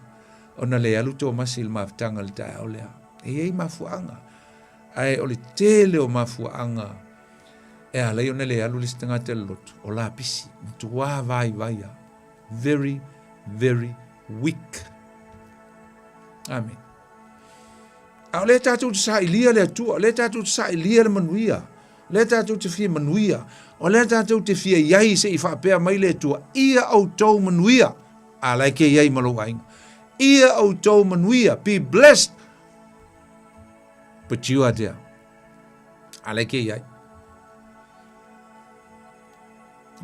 Ona le alu Tomasi il maftanga le tae o lea. E mafuanga. Ai o le tele o mafuanga. E a lei ona le alu le stangata le lotu. O la pisi. Mtua vai. Very, very weak. Amen. A le tatu te sa ilia le atua. Le tatu te sa ilia le manuia. Le tatu te fia manuia. O le tatu te fia iai se i whapea mai le atua. Ia au tau manuia. A lai ke iai malo ainga. Ia au tau manuia. Be blessed. But you are there. Aleke iai.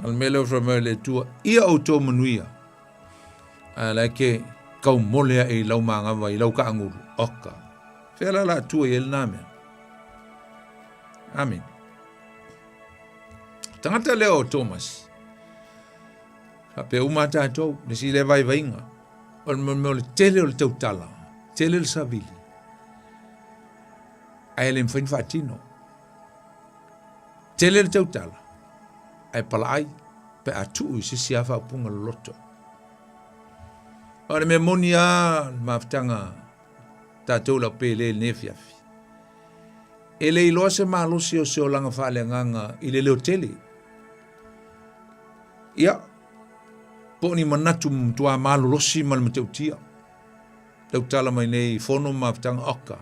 Al mele fra mele tua. Ia au tau manuia. Aleke kau molea e lau maangava i lau ka anguru. Oka. Whela la tua i el name. Amen. Tangata leo Tomasi. Hape umata tau. Nisi le vai vainga. O le tele o le tautala, tele le savili. Ai le mwhain whaatino. Tele le tautala. Ai pala ai, pe atu i sisi awa upunga Loloto. O le mea moni a maftanga tātou la pe le nefiafi. E le iloa se maalosi o se o langa whaale nganga i le leo tele. Ia, po ni manatu tua malolosi mal mateutia. Tau tala mai nei fono maftanga oka.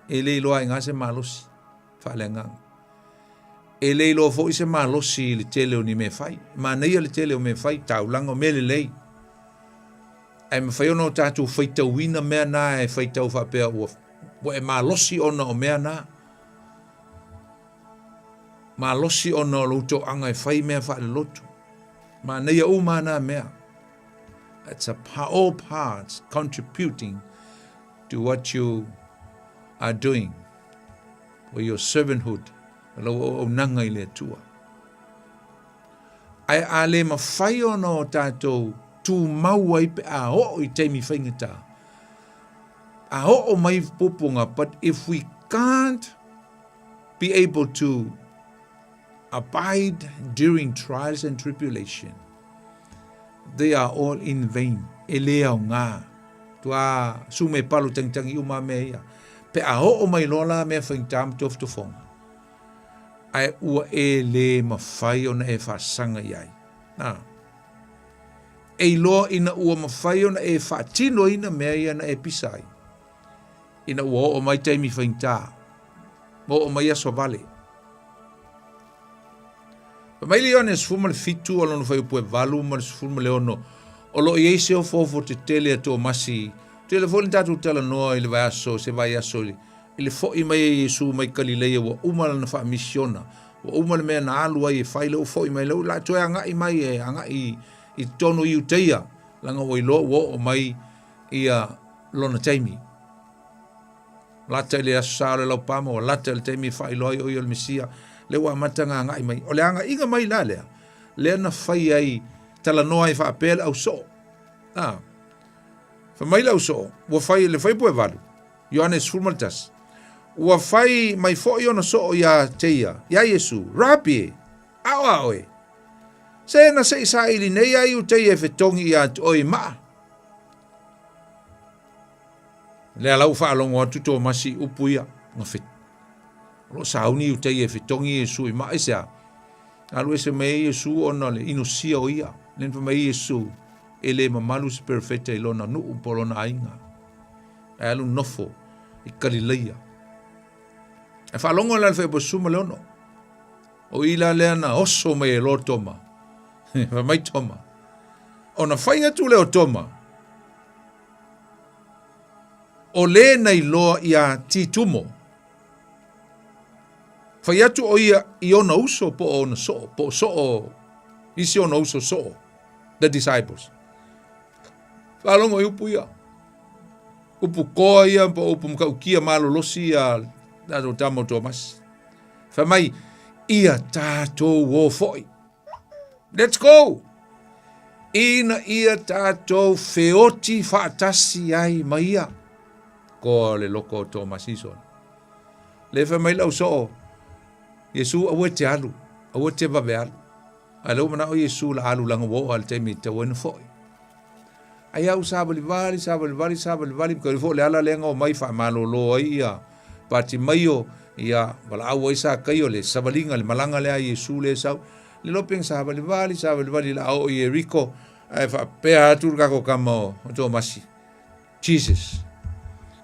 E le iloa inga se malosi. Whaale ngang. E le iloa fo i se malosi le tele o ni me fai. Ma nei le tele o me fai tau langa me le lei. E me fai ono tatu fai tau wina mea na e fai tau whapea ua. Wa e malosi ona o mea na. Malosi ona o luto anga e fai mea whaale lotu. Ma nei a umana mea. It's all parts contributing to what you are doing for your servanthood. O nanga i le tua. Ai a le mawhai ono tātou tū maua i pe a ho i teimi whaingata. A ho o mai popunga, but if we can't be able to abide during trials and tribulation, they are all in vain. E lea o ngā. Tua sume palu tangitangi uma mea. Pe a ho o mai lola mea whaingtam tof tofonga. Ai ua e le mawhai ona e whasanga iai. Nā. E loa ina ua mawhai ona e whaatino ina mea ia na e pisai. Ina ua o mai taimi whaingtā. Mo o mai aso vale. Pa mai leo ne sfuma le fitu o lono whai upue valu ma le sfuma leo no. O lo i eise o fofo te tele a tō masi. Tele fo ni tatu tala noa i le vai aso, se vai aso li. Ile fo i mai e Yesu mai Galileia wa umala na wha misiona. Wa umala mea na alu ai e whaile o fo i mai lau. La toi anga i mai e anga i tono i uteia. Langa o i lo o mai i a lona taimi. Lata ile aso saare lau pama o lata ile taimi wha i loi o i al Mesia. Le wa matanga anga i mai. O le anga inga mai la lea. Lea na whai ai tala noa i wha apela au so. Fa mai lau so. Wa whai le whai pue valu. Ioannes Fulmaltas. Ua whai mai fo i ona so ia teia. Ia Yesu. Rapi. Awa oe. Se na se isa ili nei ai u teia e whetongi ia oi maa. Le alau whaalongo atu tō masi upu ia ngawhit. Lo sauni utai e whitongi Iesu I mai sea. Alu ese mei Iesu ona le inosia o ia. Len pa mei Iesu e le mamalu se perfecta I lona nuu polona ainga. E alu nofo I Galileia. E whaalongo le alwhai posuma le ono. O ila lea na oso mei e lo toma. Wa mai toma. Ona whainga tu leo toma. O le nei loa ia titumo. Whai atu o ia I ona uso po ona so. Po so isi ona uso so. The disciples. Whalongo I upu ia. Upu koa ia po upu mkaukia malolosi ia. Nato tamo Thomas. Whamai ia tātou o foi. Let's go. Ina ia tātou feoti whaatasi ai maia. Ko le loko Thomas ison. Le whamai lau so. Yesu awe te alu. Awe te babe alu. Alau mana o Yesu la alu langa wo al te mi te wena foi. Ai au sabali vali. Mkari fo le ala lenga o mai wha malolo ai ia. Pati maio ia wala au isa kayo le sabalinga le malanga le a Yesu le sau. Le lopeng sabali vali la au I Eriko. Ai wha pea atur kako kama o tō masi. Jesus.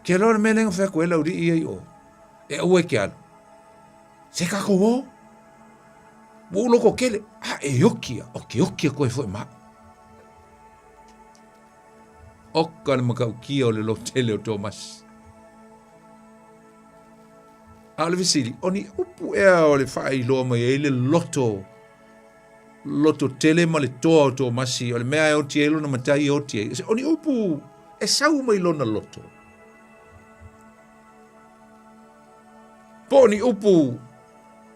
Ke lor melenga wha koe lau ri ia I o. E aue ke alu. Se kako wo. Wo loko kele. E yokia. Okia koe fo ma. Oka le makau kia o le lotele o tō masi. Ale visili, oni upu ea o le whai loa mai e le loto. Loto tele ma le toa o tō masi. O le mea e oti e lona matai e oti e. Oni upu e sau mai lona loto. Po oni upu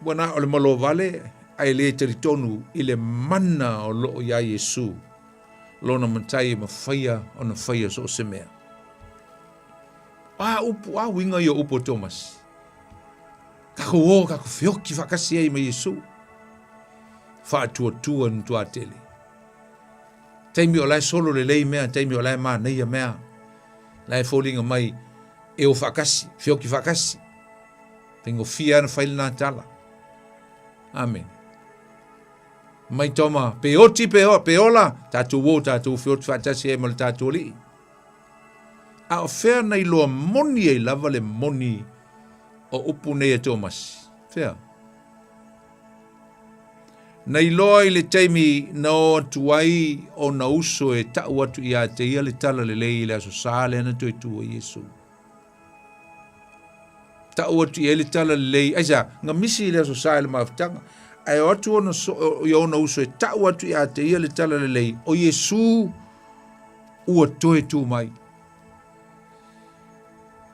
wana o le malo vale ai le teritonu I le mana o loo ia Yesu. Lona matai e mawhaia o na whaia so se mea. Upu, winga I o upu Thomas. Kako o, kako whioki whakasi ei ma Yesu. Whaatua ntua tele. Taimi o lai solo le lei mea, taimi o lai maa neia mea. Lai fōlinga mai e o whakasi, whioki whakasi. Pengo fia ana whaile nā tala. Amen. Mai toma, pe oti pe ola, tātou wō, tātou whioti whatasi e ma le tātou li. A o whea nei loa moni e lava le moni o upu nei e Thomas. Whea. Nei loa I le taimi na o tuai o na uso e tau atu I a te ia le tala le lei le aso sāle ana toi tua Yesu. Tau atu I le tala le lei, aisa, nga misi le aso sāle maafutanga, ai o atu o na uso e tau atu I a te ia le tala le lei, o Yesu ua toi tu mai.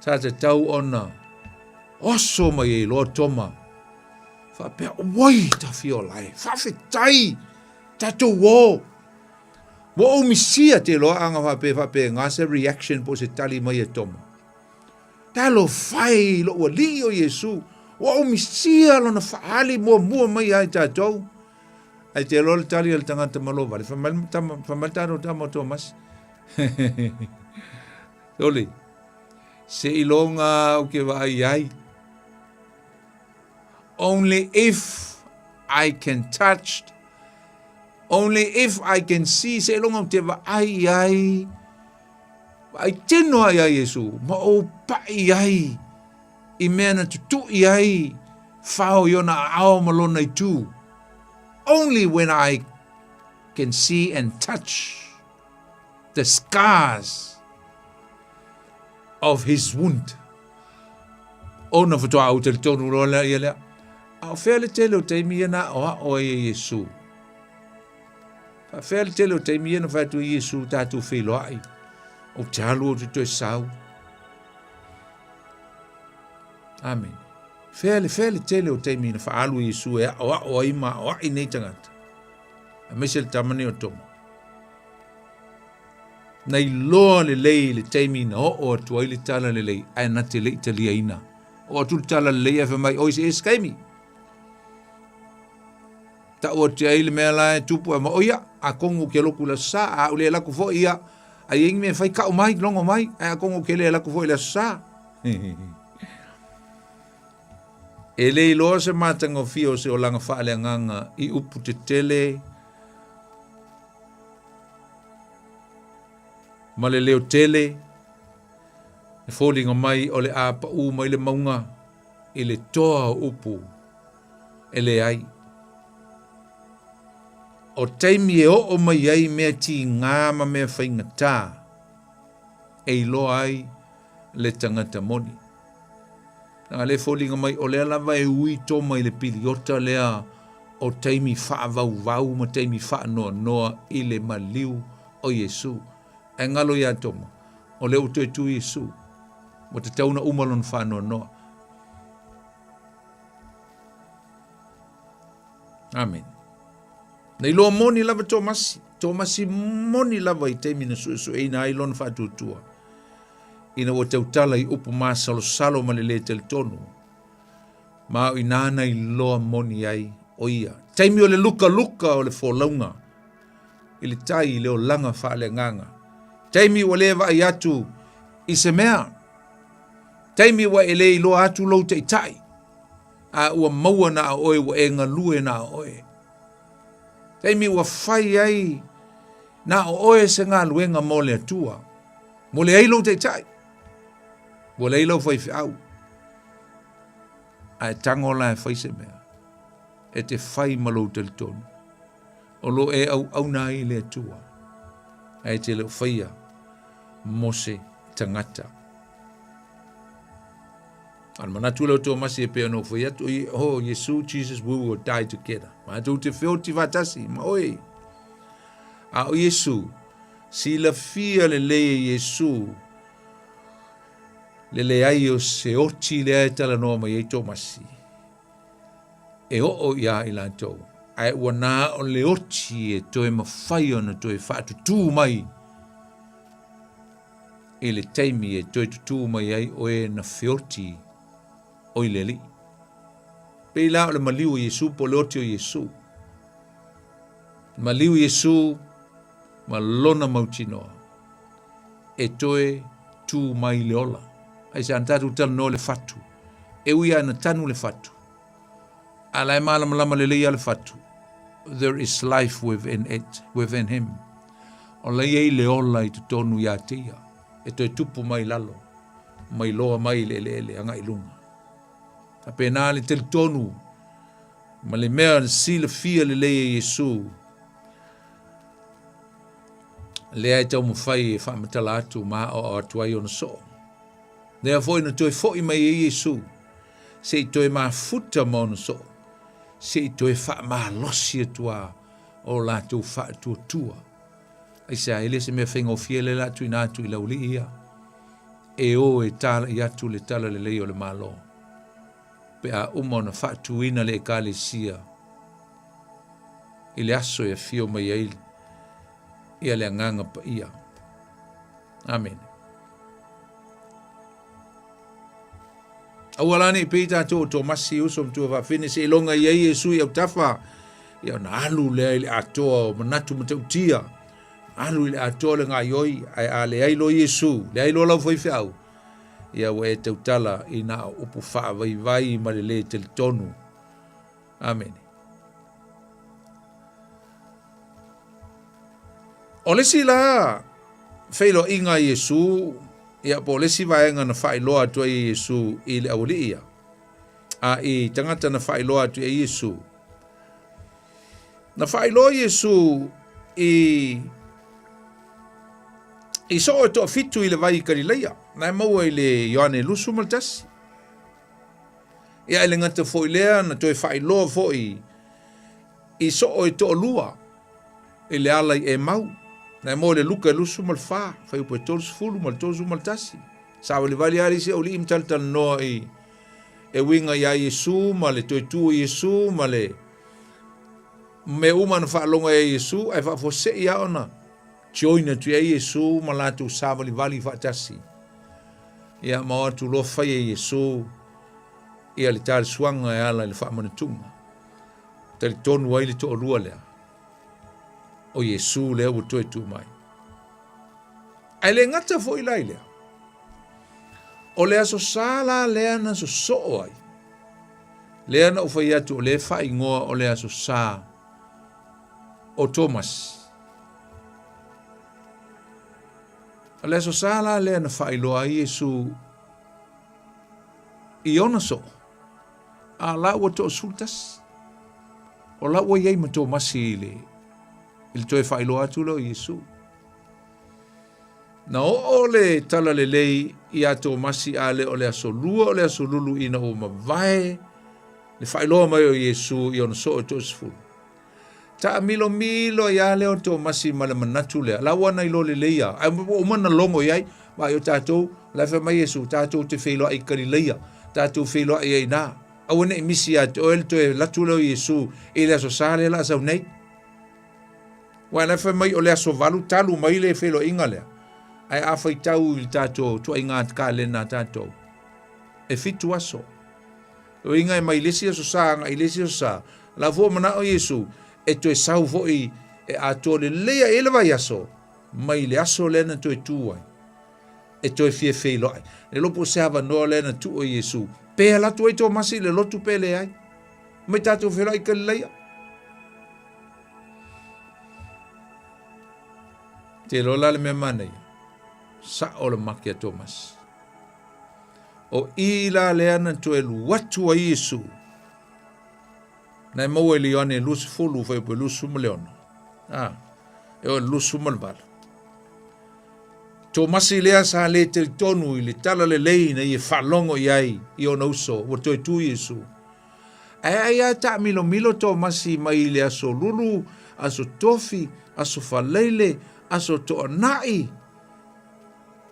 Tata tau ona, oso mai e loa toma, whapea wai ta whio lai, whawhetai, tatou wō. Wō o misia te loa anga whapea ngasa reaction po se tali mai e toma. Talo whai lo ua li o Yesu, wō o misia lo na whaali mua mai ai tatou. Ai te loa le tali al tangata malo vale, whamaltano tamo Thomas. Toli, se ilonga o ke vai ai. Only if I can touch, only if I can see, se longa te va ai teno ai Yesu, ma o pai ai, I mena tutu ai, whao yona ao malona I tu. Only when I can see and touch the scars of his wound. Ona whatua au te tonu rola I lea. Au whea le tele o teimi ana o e Yesu. Whea le tele o teimi ana whatu Yesu tātou whilo ai. O te halu o te toi sau. Amen. Whea le tele o teimi ana whaalu Yesu e o ima o ai nei tangata. A mesel tamane o tomo. Nei loa le lei le teimi na o atua I le tala le lei. Ai na te lei talia ina. O atu le tala le lei e whamai oise e skaimi. Ta o te ai le mea lai tupu e ma oia. A kongu ke loku la sa a ule lako fo ia. ai ingi me fai ka o mai longo mai ai ko ngo kele la ko foi la sa ele lo se matango fio se o langa fa le nganga I upu te tele ma le leo tele e fōlinga mai o le a pa u mai le maunga I le toa upu ele ai o taimi e o mai ai mea ti ngā ma mea whainga tā e ilo ai le tangata moni nga le fōlinga mai o lea lava e ui tō mai le piliota lea o taimi wha vau ma taimi wha noa I le maliu o Yesu e ngalo ia toma o le uto e tu Yesu mo te tauna umalon wha noa Amen. Nei loa moni lava tō masi moni lava I taimi na su e ina ai lon wha tutua ina o tautala I upu maa salo ma le tel tonu ma o inana I loa moni ai o ia taimi o le luka o le fōlaunga I le tai le o langa wha le nganga taimi o le vai atu I se mea taimi wa ele I loa atu lau te tai a ua maua na a oe wa e ngalue na a oe taimi ua whai ai na a oe se ngā luenga mo le atua mo le ailo te tai mo le ailo whai whiau a e tango la e whai se mea e te whai malo te tonu o lo e au na I le atua a e te leo whaia mo se tangata Al manatu leo tō masi e pēr no whai atu I oh Yesu Jesus we will die together ma tu te whio ti vatasi ma oi a o Yesu si la fia le Yesu le ai o se oti le ai tala noa mai e tō masi e o ia I lantou ai ua nā o le oti e toe mawhai ona toe whaatu tū mai e le taimi e toe tutu mai ai o e na whioti o I le li. Pei la o le maliu o Yesu po le oti o Yesu. Maliu Yesu ma lona mautinoa e toe tū mai le ola. Ai se antatu tala no le fatu. E uia na tanu le fatu. Ala e malama le leia le fatu. There is life within it, within him. O le ei le ola I te tonu ia tia. E toe tupu mai lalo. Mai loa mai le anga ilunga. A pena le tel tonu. Ma le mea si le fia le leia Yesu. Le ai tau mawhai e whamatala atu ma o atuai ona so. Nea foi na toi foi mai e Yesu. Se I toi ma futa ma ona so. Se I toi wha ma losi atua o la tu wha tua. Ai sa ele se mea whenga o fiele la tu ina atu I lauli ia. E o e tala I atu le tala le leo le malo. Pe a umona wha tuina le kale sia. I le aso e fio mai eil. Ia le nganga pa ia. Amen. Awalani peita to masi usom tu va finish e longa ia Yesu ia tafa. Ia na alu le atoa manatu matautia. Alu le atoa le ngaioi ai ale ai lo Yesu. Le ai lo la foi fiau. Ia we te utala ina upu fa vai ma le tel tonu. Amen. Olesi la feilo inga Yesu ia po lesi vaenga na fai loa tu Yesu I le awali ia. A I tangata na fai loa tu Yesu. Na fai loa Yesu I so to fitu I le vai Galileia. Na maua I le Ioane lusu maltasi. Ia ele ngata foi lea na toi fai loa foi. I so o to lua. I le ala I e mau. Na mo le luka lusu mal fa, fai upo tolus fulu mal tosu mal tasi. Sa le vali ari se oli im tal no e winga ya Yesu ma le toitu Yesu ma le me uma fa longa e Yesu ai fa fose ia ona. Joina tu Yesu ma la tu sa vali fa tasi. Ia ma tu lo fa Yesu ia le tal swanga ala le fa manatunga. Tel tonu ai le to lua le. O Yesu le o toi tu mai. Ai le ngata fo i lai lea. O le aso sala lea na so so ai. Lea na ufai atu o le fai ngoa o le aso sa o Thomas. O le aso sala lea na fai loa i Yesu i ona so. A la ua to sultas. O la ua iei ma Thomas i le. Il toe fai loa atu lo Yesu. Na o le tala le lei i a Tomasi a le o le aso lua o le aso lulu ina o mawai le whailoa mai o Yesu i ona so o tosifuru. Ta milo milo ia le o Tomasi ma le manatu lea. La wana i lo le leia. Ai o mana longo iai. Ma i o tātou la wha mai Yesu. Tātou te whailoa i karileia. Tātou whailoa i nā. Awane i misi a o el toe latu leo Yesu i le aso sāle la asau nei. Wa la wha mai o le aso valu talu mai le whailoa inga lea. Ai awhai tau i tātou, tua inga ka lena tātou. E fitu aso. O inga e mai lesi aso sa, nga i lesi aso sa. La fua mana o Yesu, e toi sau foi e ato le lea ele vai aso. Mai le aso lena toi tuai. E toi fie fei loai. Le lopo se hava noa lena tu o Yesu. Pea la tuai tō masi le lotu pele ai. Mai tātou fei loai ka leia. Te lola le mea mana ia. Sa o le maki a Thomas. O ila leana to e luatu a Yesu. Na mau e lione lusu fulu fai po lusu maleono. E o lusu malvala. Thomas i lea sa le te tonu i le tala le leina i e whalongo i ai i o nauso. Wa toi tu Yesu. Ai ta milo milo Thomas i mai le aso lulu, aso tofi, aso faleile, aso to nai.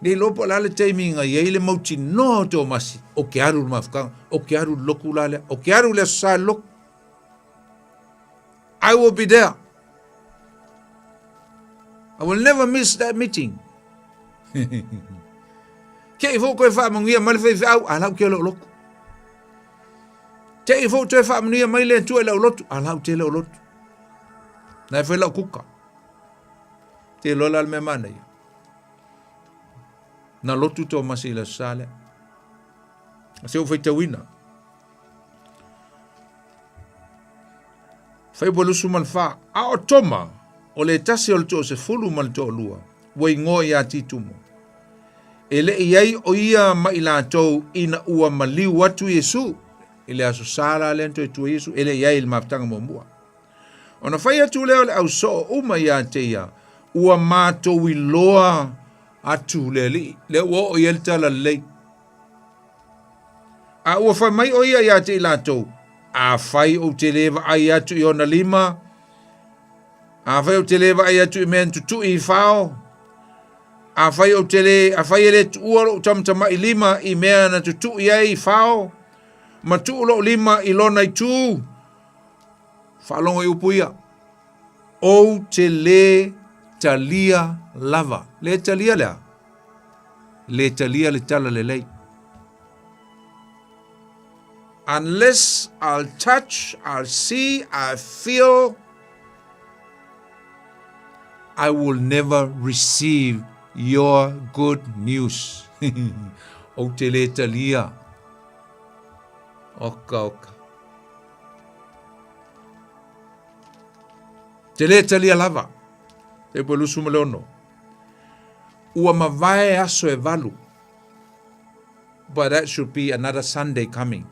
Ni lopo la le teiminga i le mauti no Tomasi. O ke aru mafkang, o ke aru loku lale, o ke aru le sa loku. I will be there. I will never miss that meeting. Ke i fo koe wha mangia mai le whai au, alau ke lo loku. Te i fo te wha mangia mai le tu e lau lotu, alau te lau lotu. Na e whai lau kuka. Te lola le mea mana ia. Na lotu tō masi la sale. Se o fai tawina. Fai bolusu man fa. A o toma. O le tasi o le tō se fulu man tō lua. Wai ngō i a titumo. E le iai o ia ma ila tō ina ua maliu watu Yesu. E le aso sala le anto e tu Yesu. E le iai il maptanga mo mua. Ona fai atu leo le au so uma i a te ia. Ua mato i loa atu le li, le ua o ielta la lei. A ua fai mai o ia te ilatou. A fai o te lewa ai atu i ona lima. A fai o te lewa ai atu i mea tutu i whao. A fai o te le, a fai ele tu ua lo tamtama i lima i mea na tutu i ai i whao. Ma tu lo lima i lona i tu. Whalongo i upuia. O te le talia lava. Le talia lea. Le talia le tala le lei. Unless I'll touch, I'll see, I feel, I will never receive your good news. O te le talia. Oka. Te le talia lava. Te polusu maleono. Ua mawai aso e valu. But that should be another Sunday coming.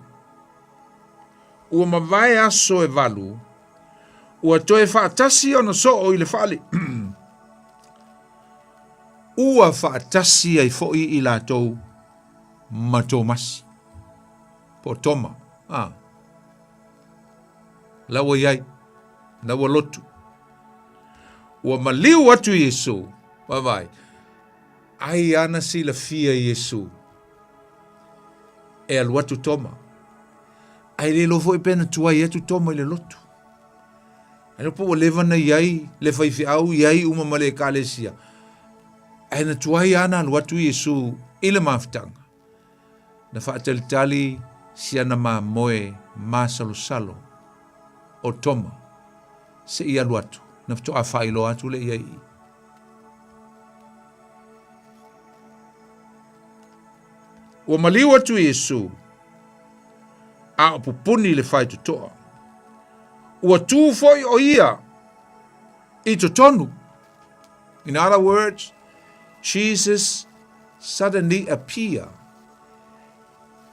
Ua mawai aso e valu. Ua toe whaatasi ona so o ile whaale. Ua whaatasi ai foi i lātou matomasi. Po toma. Lawa iai. Lawa lotu. Ua maliu atu Yesu. Wawai. Ai ana si la fia Yesu. E alu atu toma. Ai le lofo i pena tuai atu toma i le lotu. Ai lopo wa levana iai, le faifi au iai uma male kalesia. Ai na tuai ana alu atu Yesu i le maftanga. Na whaatalitali si ana ma moe ma salo o toma. Se i alu atu. Na fito a whailo atu le iai. ua maliu atu Iesu, a o pupuni le whai tutoa. Ua tū foi o ia I totonu. In other words, Jesus suddenly appeared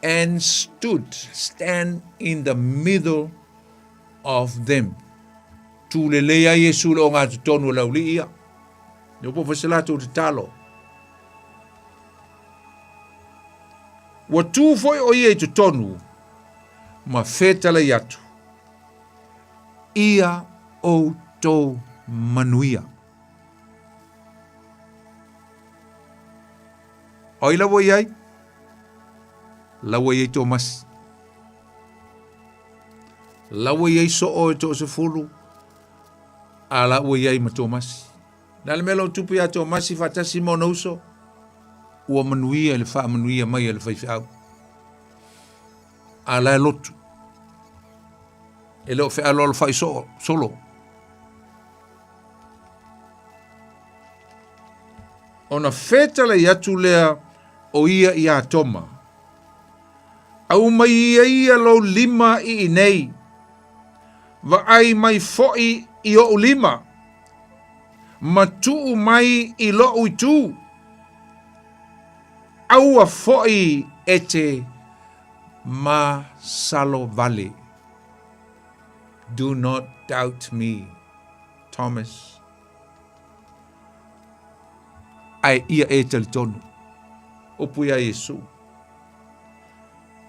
and stand in the middle of them. Tūlelea Iesu lo ngā totonu lauli ia. Nio po fasilatu te talo. Ua tū foi o ia I totonu, ma fetala iatu. Ia o tō manuia. Oi lawa iai? Lawa iai tō masi. Lawa iai so o tō se fulu. A lawa iai ma tō masi. Nale melo tupu ia tō masi fatasi mo na uso. Ua manuia le wha manuia mai le whaiwhau. A la lotu. E leo whea lola whai solo. Ona fetala I atu lea o ia toma. Au mai ia lo lima I nei. Va ai mai foi I o lima. Ma tuu mai I lo uitu. Au a foi ete ma salo vale. Do not doubt me, Thomas. Ai ia e talitonu. Opu ia Iesu.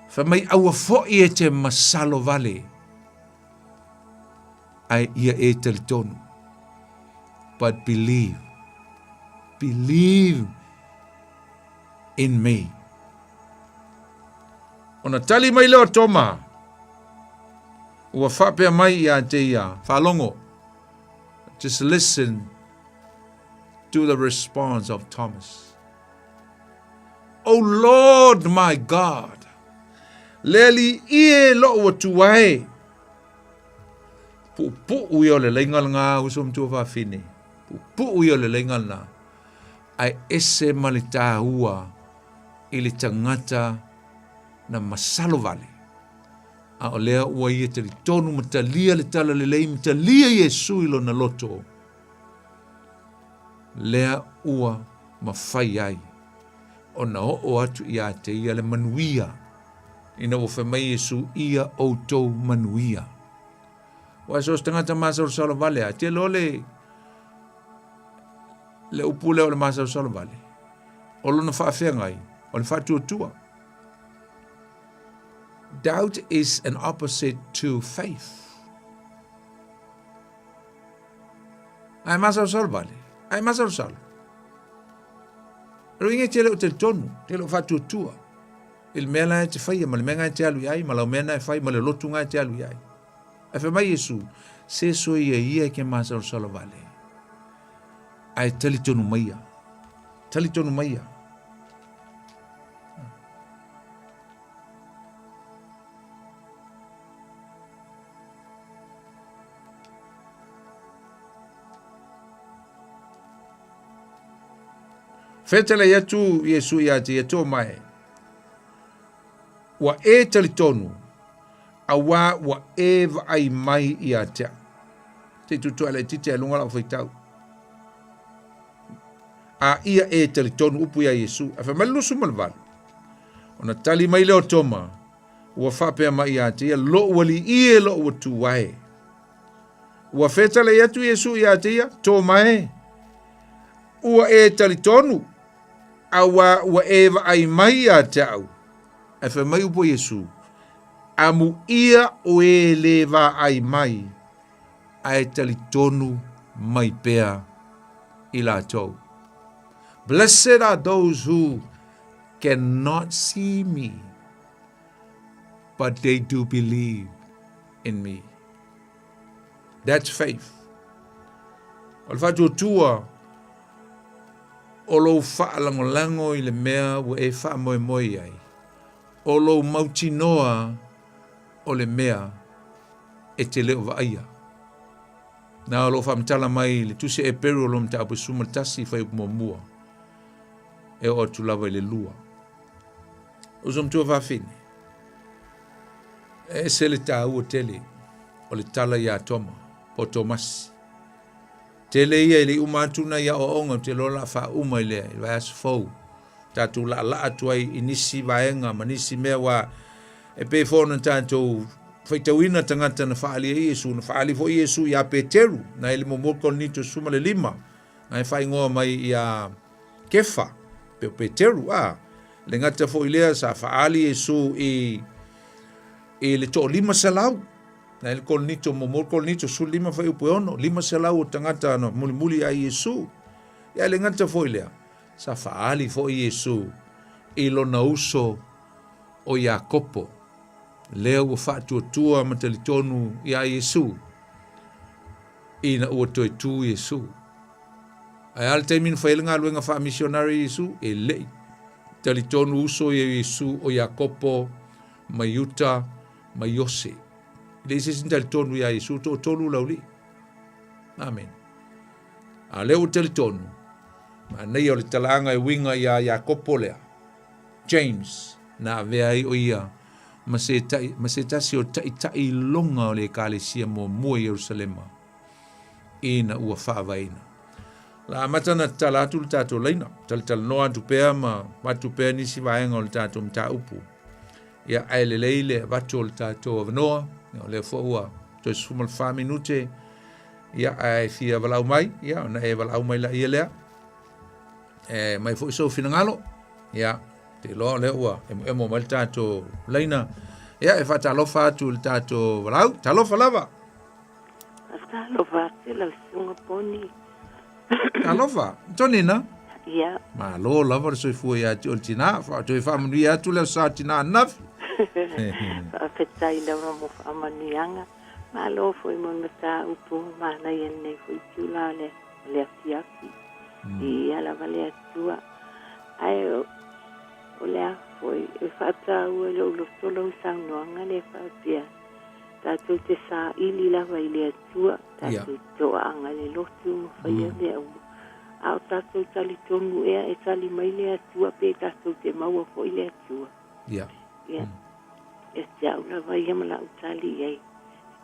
Fa mai aua fo'i e te masalo vale. Ai ia e talitonu. But believe in me. Ona tali mai leo toma. Ua whapea mai ia te ia. Whalongo. Just listen to the response of Thomas. Oh Lord my God. Leli ie lo ua tuae. Pu uio le lengal ngā usum tua whawhine. Pu uio le lengal ngā. Ai ese malita ua ili tangata na masalo vale. A o lea ua ia te tonu matalia le tala le lei matalia Iesu ilo na loto. Lea ua mawhai ai. O na o atu ia te ia le manuia. Ina o whamai Iesu ia o tau manuia. Wa so tangata masalo salo vale a te lole le upule o le masalo salo vale. O lona whaafea ngai. O le whaatuatua. Doubt is an opposite to faith. Ai masalo salo vale. Ai masalo salo. Ringe te leo te tonu. Te leo whaatuatua. Il mea lai te whaia. Ma le mea ngai te alu iai. Ma lau mea nai whai. Ma le lotu ngai te alu iai. E whamai Iesu. Se so ia ke masalo salo vale. Ai tali tonu maia. Tali tonu maia. Fetele yatu Iesu ia te yato mai. Wa e tali tonu. Awa wa e va ai mai ia te. Te tutu ala tite alunga la whaitau. A ia e tali tonu upu ia Iesu. A whamalusu malvalu. Ona tali mai leo toma. Ua whapea mai ia te ia lo wali ie lo ua tuwae. Ua fetele yatu Iesu ia te ia tō mai. Ua e tali tonu. Awa ua e va ai mai ia te au. A whamai upu Iesu. Amu ia o e le va ai mai. Ai tali tonu mai pea I la tau. Blessed are those who cannot see me, but they do believe in me. That's faith. O whatu tua, o lo whaalangolango I le mea wa e wha moe moe ai. O lo mautinoa o le mea e te leo wa aia. Nā lo whamtala mai le tuse e peru o lo mta apu sumaltasi whai upumomua. E o tu lava I le lua. Usum tua whawhine. E se le tā ua tele, o le tala ia toma, po Tomasi. Tele ia ili umatuna ia o onga, te lola wha uma ile, i vai asu fau. Tātou la atuai inisi vaenga, manisi mea wa, e pe fōna tātou whaitawina tangata na whaali e Iesu, na whaali fo Iesu ia Peteru, na ele momoko nito suma le 5, na e whaingoa mai ia Kefa, pe Peteru, le ngata fo ilea sa whaali Iesu i le to 5 salau, na ele kolnito momoko kolnito su 5 whai upe ono, 5 salau o tangata na muli a Iesu, ia le ngata fo ilea, sa whaali fo Iesu, i lona uso o Iakopo, lea ua whaatuatua ma talitonu ia Iesu, ina ua toi tu Iesu. Ai ala taimina whailinga luenga wha missionary Iesu, e lei. Talitonu uso ia Iesu o Iakopo, ma Yuta, ma Yose. Lei sesin talitonu ia Iesu, to tonu lauli. Amen. A leo talitonu, ma nei o le talanga e winga ia Iakopo lea, James, na avea i o ia, ma se tasi o tai longa o le ekalesia mua Yerusalema, ina ua whaavaina. La matana talatu le tātou leina, tal noa tupea ma tupea nisi vaenga o le tātou mta upu. Ia aile leile vato o le tātou avanoa, o le fua toi sumal 5 minute, ia ai fia valau mai, ia na e valau mai la ia lea, mai fo iso finangalo, ia te loa le ua, e mo mai le tātou leina, ia e whatalofa atu le tātou valau, talofa lava. Talofa te lau sunga poni. Talofa, tonina? Ia. Ma lo lava le soifua ia te o tina, toi whamanui atu leo sa tina anafi. Whawhetai lawa mo whamanuianga, ma lo foi mo mata upu, ma na iene foi tula le afiaki. I ala vale atua. Ai o lea foi, e whata ua lo tolo saunoanga le whapia. Tātou te sā ili lawa i le atua, tātou toa anga le lotu mo whaia le au. Ao tātou tali tonu ea e tali mai le atua, pe tātou te maua fo i le atua. Ia. Ia. E te au lawa i amala utali iei.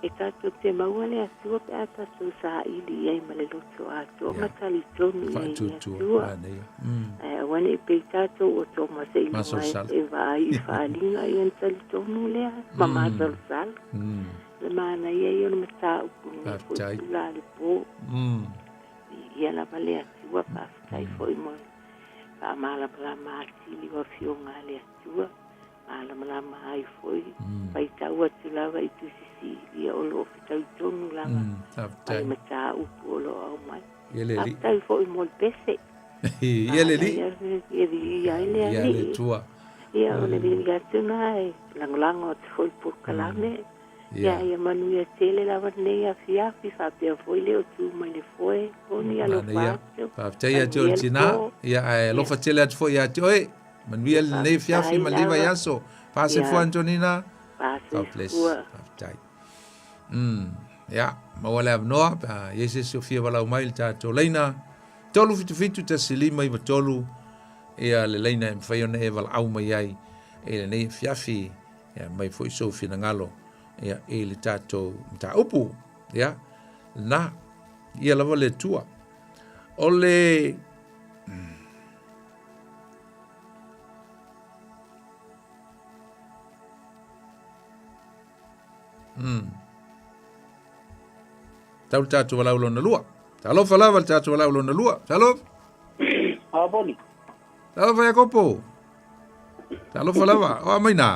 E tātou te maua le atua, pe a tātou sā ili iei ma le lotu atua. Ma tali tonu iei le atua. Wane pe tātou o tō masei mai e vai i whaalinga i an tali tonu lea, ma mātaru sal. Le mana iei o na mata upu ni fōtula le pō. Ia la vale atua pāwhikai fo i moi. Ka mālamala mātili wa fionga le atua. Mālamala mai foi. Pai tau atu lawa i tusisi ia o lo fitau tonu langa. Pai mata upu o lo au mai. Aptai fo i moi pese. Ia le li. Ia le tua. Ia o le li gatuna e langolango te foi por kalame. Ia manuia tele lawa nei a fiafi whapea foi leo tu mai le foi. Oni alo whapea. Whapea te o tina. Ia e lofa tele atu foi atu oe. Manuia nei fiafi ma liwa yaso. Pase fua Antonina. Pase fua. Whapea. Ia. Mawale avnoa. Iese se o fia walau mai le tātou leina. Tolu fitu ta silima iwa tolu. Ia le leina e mwhaiona e wala au mai ai. E le nei fiafi. Ia mai fo iso fina ngalo. Ia e le tātou mta upu. Ia. Na. Ia lava le tua. O le... Tau tātou walau lona lua. Talo falava le tātou walau lona lua. Talo? Boni. Talo fa Iakopo. Talo falava. O mai nā.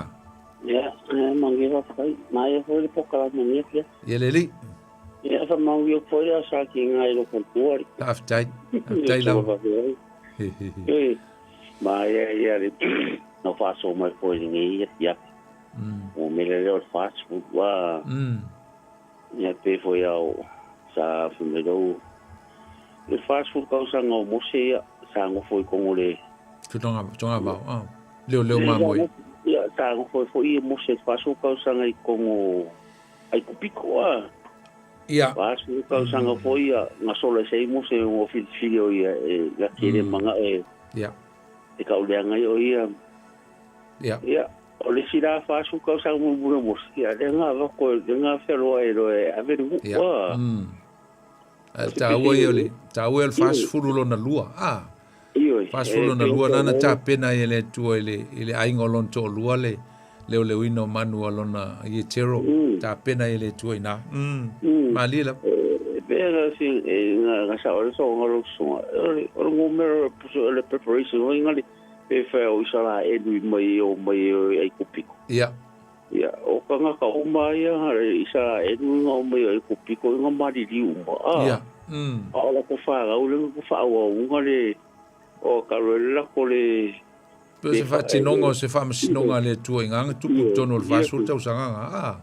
Ia, mangira fai. Mai e foi le pokala mania kia. Ia le li. Ia, fa mau i o foi a sa ki ngai lo kontuari. Aftai. Aftai lau. Mai ia le no faso mai foi ngai ia. O mele le o faso wa. Ia pe foi ao sa fumero. Le fast food causa ngo mose sa ngo foi con le tonga ba leo mamoi ya ta ngo foi mose fast food causa ngai con ai kupiko ya fast food causa ngo foi nga solo sei mose ngo filio ya la kire manga ya e ka ule ngai o ia Ia. Ia. O le sira fasu ka sa mo mo ia le nga va ko le nga fero e ro e ave ru. Ia. Ta wele fast food lo na lua. Fast food na lua na ta pena ele tu ele ai ngolon to lua le le wino manu alona ye tero ta pena ele tu ina. Malila. Pero sin nga sa o so ngalo so. O mo mer le preparation o ngali pe fa o sala e du mai o ai kupiko. Ia. Ia, o kanga ka o mai isa e du nga o mai ai kupiko nga mari riu. Ia. O la ko fa o le ko fa o ngale o ka la ko le Pero se fa tinongo se fa sinonga le tu nganga tu tono le vasul tau sanga.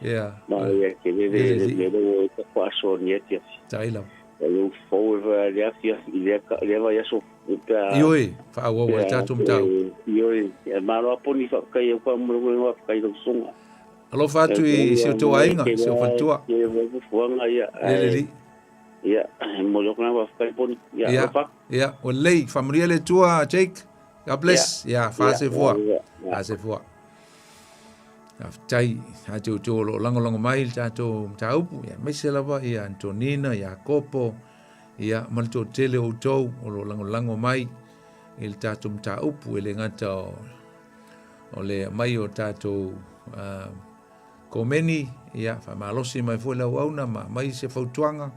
Ia. Ma ia ke le ko so nieti. Taila. Eu fo le afia le vai so Ioi, fa o tatum tau. Ioi, ma lo poni fa kai o pa mo no kai do songa. Alo fa tu I se to ainga, se fa tua. Ia mo fuanga ia. Ele. Ia, mo lo kana fa kai poni. Ia, fa. Ia, o lei familia le tua, Jake. God bless. Ia, fa se foa. Fa se foa. Tai ha tu lo lango mai tato taupu ia mai se lava ia Antonina ia Kopo ia malto tele o tau o lo lango mai il tato taupu ele ngata o le mai o tato komeni ia fa malosi mai foi la wauna mai se fautuanga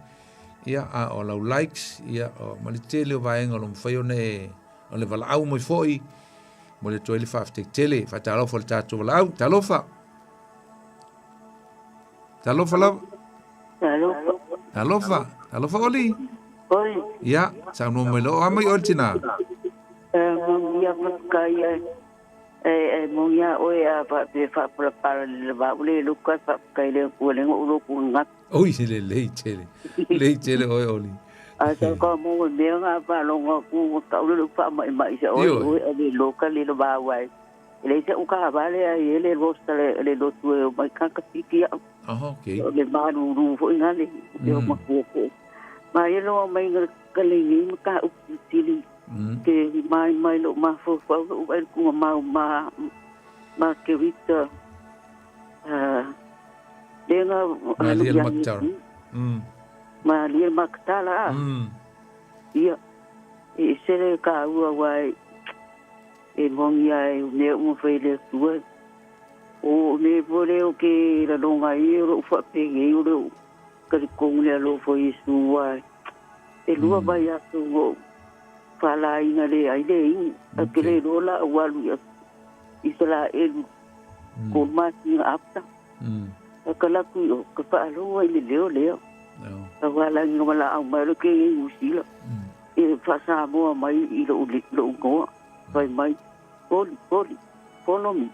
ia a o lau likes ia o malitele o vaenga lo mfai one o le vala au mai foi mo le toile fa tele fa talo fo tato vala au talofa Talofa la. Talofa oli. Oi. Ya, sa no me lo amai ortina. Ya kai moya oya pa pe fa para le ba ule luka pa kai le ku le ngo ku ngat. Oi, le leitele. Leitele oi oli. Asa ko mo me nga pa lo ngo ku ka ule pa mai sa oi le loka le ba wai. Le se uka ba le ele rostale le do tu mai ka ka tiki. Okay. Le manu ru fo ngale yo maku ma yelo mai ngalingi ka upili ke mai lo ma fo u el ku ma ke vita denga Malia maktar. Malia maktala ia e sele ka u wai e mongia e ne u fele tu o me vole o ke la longa I o fa pe e o ka ko le lo fo isu wa e lua vai a tu fa la ina le ai le a ke le rola wa lu isla e ko ma si apta ka la ku ka fa lo ai le leo ka wala ni wala au mai ke u sila e fa sa mo mai I lo go vai mai poli follow me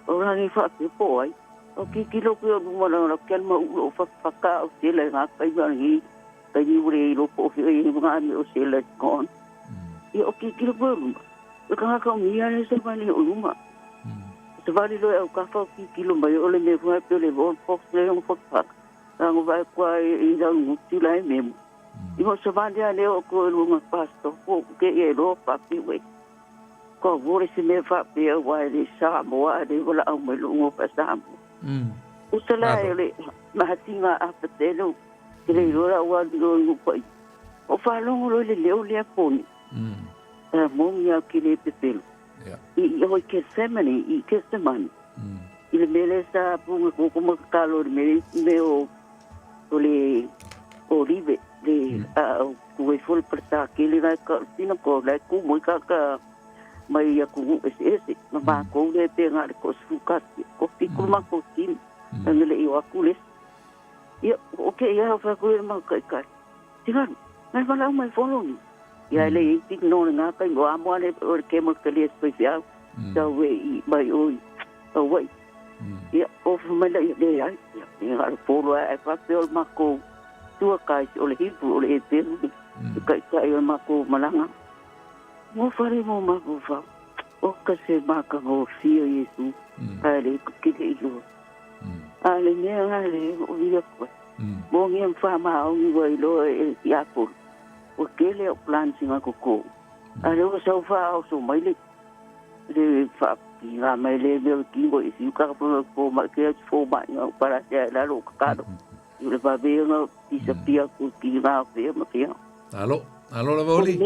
ora ni fa pe po ai o ki lo ku mo na kel ma u fa ka o se le nga kai ba ni kai ni ure lo po fi e nga ni o se le kon e o ki lo ku o ka mi ani se ba ni o luma se va ni lo e ka fa ki lo mai o le me fa pe le bon fo le on fo pa ngo va kwa I da ngu ti lai me I mo se va dia le o ko lo nga pasto o ke e lo pa pi we ko vore se me fa pe wa le Samoa de vola au me lungo pa Samoa usala ele mahatinga a petelo ke le ora wa lo ko o fa lo le le poni mo ya ke le petelo I o ke semani I ke semani il mele sa pu ko mo calor me o le olive de ku e fol per ke le ka sino ko le ku mo ka mai ya ku ese ma ko le te nga ko suka ko piku ma ko tin ngele I wa ku le ya okay ya fa ku ma kai tigan mai fa la mai follow ni ya le tik no nga ka ngo amo le or ke mo ke le especial da we mai oi wait ya of mai la ya ya follow I fa pe ma ko tu ka o le hipu o le te kai ma ko malanga mo fare mo ma ko fa o ka se ma ka o fio Yesu ale ki ke yo ale ne ale o ia ko mo ngem fa ma o ni wai lo ya ko o ke le plan singa ko ale o sa fa o so mai le le fa nga mai le ki go isi ka po ma ke fo ma para se la lo ka le va be nga disappear ku ki nga ve ma ke alo la voli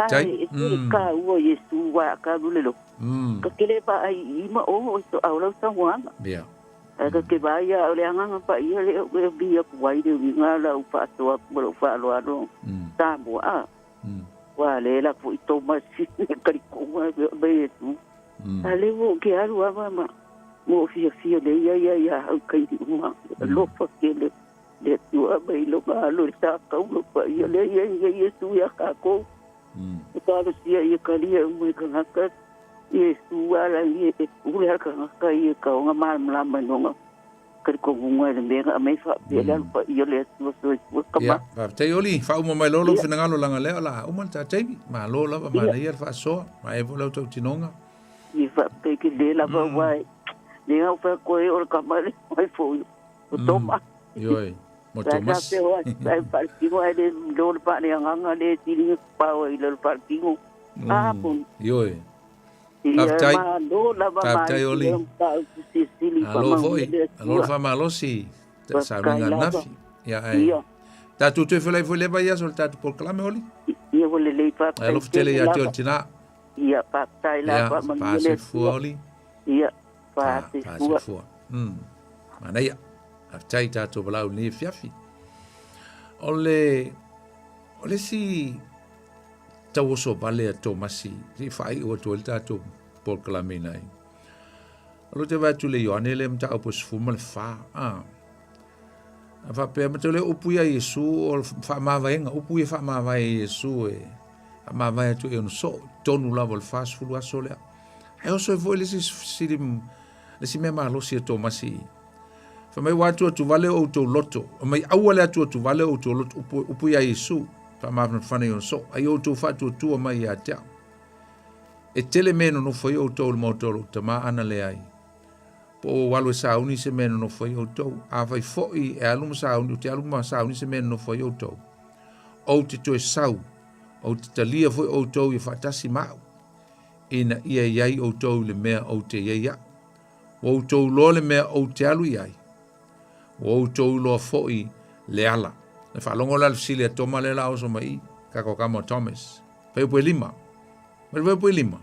tai ka o Yesu wa ka le lo ka kele pa ai ma o to au sa wa bia ka ke ba ya le nga pa ia le bi ku wai de nga la pa to mo fa lo ado ta mo a wa le la fu to ma si ka ko be Yesu ale wo ke aru ava ma mo fia le ya kai di uma lo fa ke le tu abai lo ba lo ta ka lo pa ya le Yesu ya ka ko ka lo sia ya ka li mo ka ka Yesu ala ye u ya ka ka ye ka nga ma la ma no ka ko ngwa le me me fa be la pa ya le so ka ma ya te oli fa mo mai lo fina ngalo langa le la o man ta te ma lo la ma le fa so ma e vo lo to tinonga i fa pe ke le la va wai le au fa ko e o ka male mai fo o toma yoi mo tomas sai parkingo ele do pa le anga le tiri pa o ile parkingo pun yoi Aftai do la va mai oli alo foi alo fa malosi sa ringa nafi ya ai ta tu te foi le vai ya soltato por clame oli io vole le fa alo tele ya te tina ia pa tai la pa mangile fuoli ia pa fu mana ia aftai ta to blau ni fiafi ole si tau so bale to masi si fai o to ta to por clamina lo te va tu le yone le mta opus fu mal fa fa pe mta le upuya Yesu o fa ma vaenga upuya fa ma va Yesu e ma va tu e no so tonu la vol fas fu la sole e o so vo le si me ma lo si to masi fa mai wa tu vale o to loto mai awale tu vale o to loto upuya Yesu fa ma fa ne so ai o to fa tu mai ya te e tele meno no foi o to mo to tama ana le ai po walu sa uni se meno no foi o to a vai foi e alu sa uni te alu ma sa uni se meno no foi o to o te to sau o te talia foi o to e fatasi ma ina ia iai o to le mea o te ia o to lo le mea o te alu iai o to lo foi le ala le fa longo la silia toma le la o so mai ka ko kamo Thomas pe po lima me po lima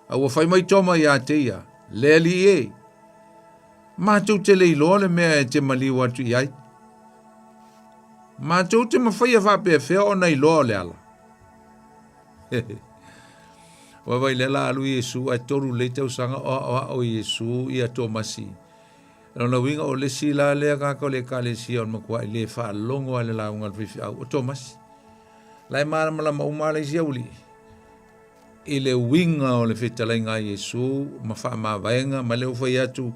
a o fai mai toma ia te ia le li e ma tu te le lo le me te mali wa tu iai ma tu te ma fai fa pe fe o nei lo le ala wa vai le la lu Yesu a toru le te usanga o Yesu ia Tomasi no winga o le sila le ka ko le ka le si on ma kwa le fa longo le la unga fi o Tomasi lai mara mala ma umale si uli ile winga o le fitalenga Yesu ma fa ma vaenga ma le fa atu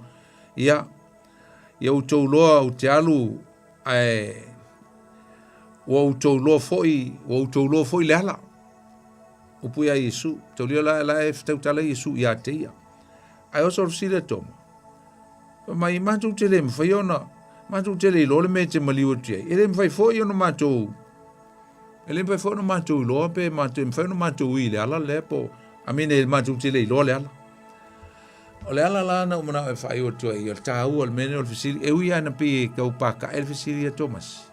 ia o to lo o te alu ai o to lo foi le ala o puia Yesu to le la e fitala Yesu ia te ia ai o so si le toma ma i matu te le fa yona matu te le lo le me te mali o te ele me fai foi ona matu ele me fai no matu lo pe matu me fai no matu i le ala le po a mine il matu te le lo le ala o le ala la na umana e fai o tu e ta u al mene o fisili e uia na pi ka upaka el fisili a Thomas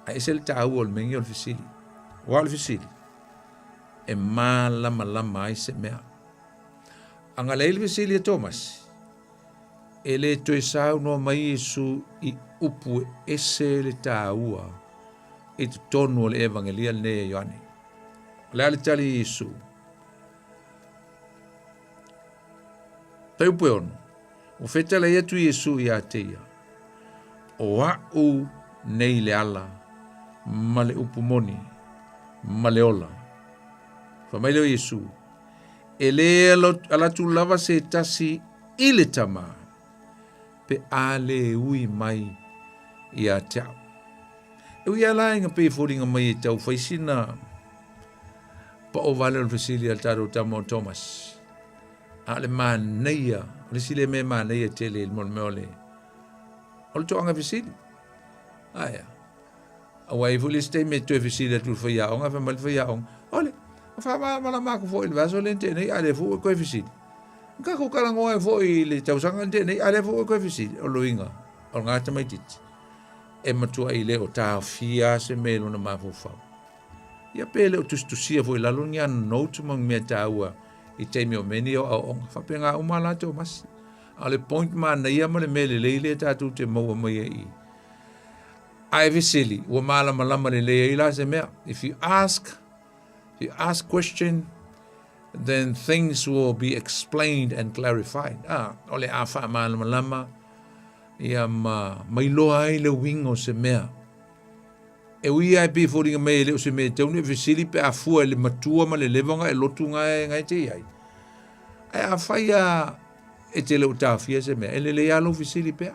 a esel ta u al mene o fisili o al fisili e mala ai se mea anga le el fisili a Thomas ele to sa no mai su i upu ese le ta ua e tonu le evangelia le Ioane le tali Yesu tai puono o feta le tu Yesu ia teia o au nei le ala male upu moni male ola fa mai le Yesu ele ala tu lava se tasi ile tama pe ale ui mai ia tau e ia la inga pe foringa mai tau faisina pa o vale o fasili al taro tamo Thomas ale maneia le sile me maneia tele il molmeole ol to anga fasili aya awai fuli ste me to fasili tu fa ya onga fa mal fa ya on ole Fa mala mako fo il vaso lente nei ale fo ko fisili. Ka ko kala ngo fo il tausanga lente nei ale fo ko fisili o loinga. O ngata mai tit. E matua ile o ta fia se melo na mafo fa. Ia pele o tustusia fo la lunya no tu mang me taua I te mi o meni o au fa penga o mala to mas ale point man na ia male mele le tatu te mo mo I ai visili o mala malama le ila se me if you ask question then things will be explained and clarified ole afa mala malama ia mai lo ai le wingo se me e ui ai pe fori me le se me te uni visili pe afu le matua ma le levanga e lotu ngai te ai a faia e te le utafia se me ele le alo visili pe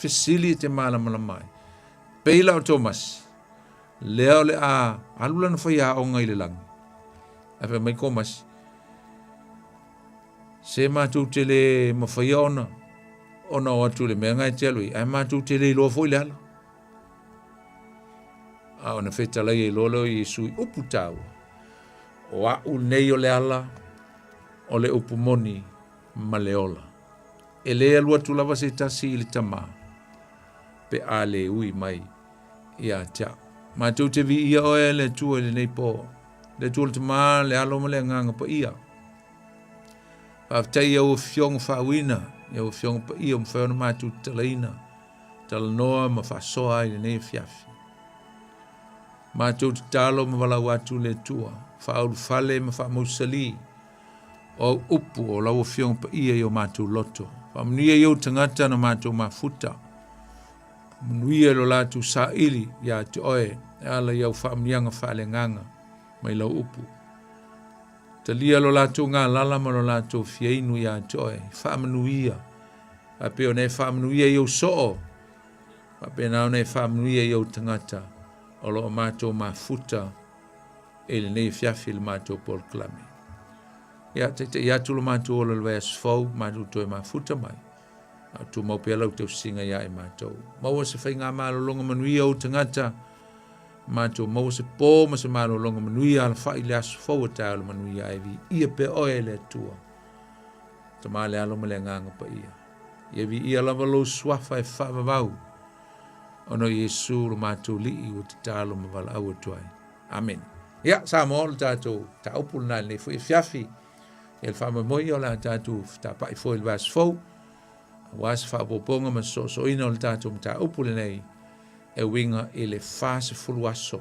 visili te mala mai peila o Thomas leo le alula na faia o ngai le lang a pe mai komas se ma tu te le mafaia ona watu le me ngai te lui ai ma tu te le lo foi le ala ona feta la I lolo I sui upu tau o au nei o le ala o le upu moni ma le ola e le alua tu lava se tasi I le tama pe a le ui mai ia tia ma tu te vi ia o le tua le nei po le tua le tama le alo ma le nganga pa ia After ia o fiong fawina ia o fiong pa ia mfeona ma tu talaina talanoa ma fasoa I le nei fiafi ma tu talo ma wala watu le tua faul fale ma fa musali o upu o lawo fiong pa ia yo ma tu loto fa mnia yo tangata na ma tu mafuta mnuia lo la tu saili ya te oe ala yo fa mnianga fale nganga mai lo upu talia lo la tu nga lala ma lo la tu fieinu ya te oe fa mnuia ape o ne fa mnuia yo so ape na ne fa mnuia yo tangata o lo mato mafuta e le nei fiafi le mato pol klame. Ia te tu lo mato o le weas fau, mato to e mafuta mai. A tu mau pela o te singa ia e mato. Maua se whai ngā malo longa manuia o tangata, mato maua se pō ma se malo longa manuia ala whai le asu fau a tau manuia e vi ia pe oe le tua. Ta maa le alo ma le nganga pa ia. Ia vi ia lava lo swafa e whavavau. Ono Yesu lo mātou li'i o te tālo ma wala au atuai. Amen. Ia, Samoa lo tātou ta upul nai nei fui fiafi. E le whama moi o la tātou ta pai fo il vas fau. Was whapoponga ma so ina o le tātou ma ta upul nei e winga I le fase fuluaso.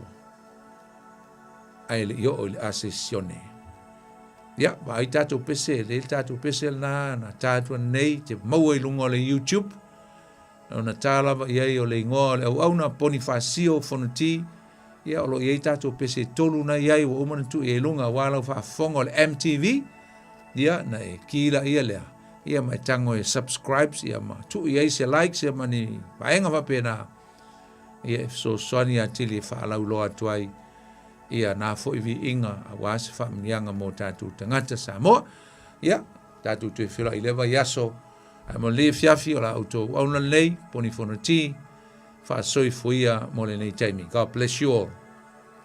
Ai le io o le asesione. Ia, wa ai tātou pese, le tātou pese na tātou nei te maua I lunga o le YouTube. Ona tālawa iai o le ingoa le au na Bonifasio Fonuti ia o lo iai tātou pese tolu na iai o umana tu iai lunga walau whaafonga o le MTV ia na e kila ia lea ia mai tango e subscribes ia ma tu iai se likes ia mani vaenga whapena ia so soani atili whaalau loa tuai ia na fo iwi inga a wasi whaamnianga mo tātou tangata Samoa ia tātou tue whila I lewa yaso ai mo le fiafi o la auto auna lei poni fono ti fa soi fuia mo le nei taimi. God bless you all.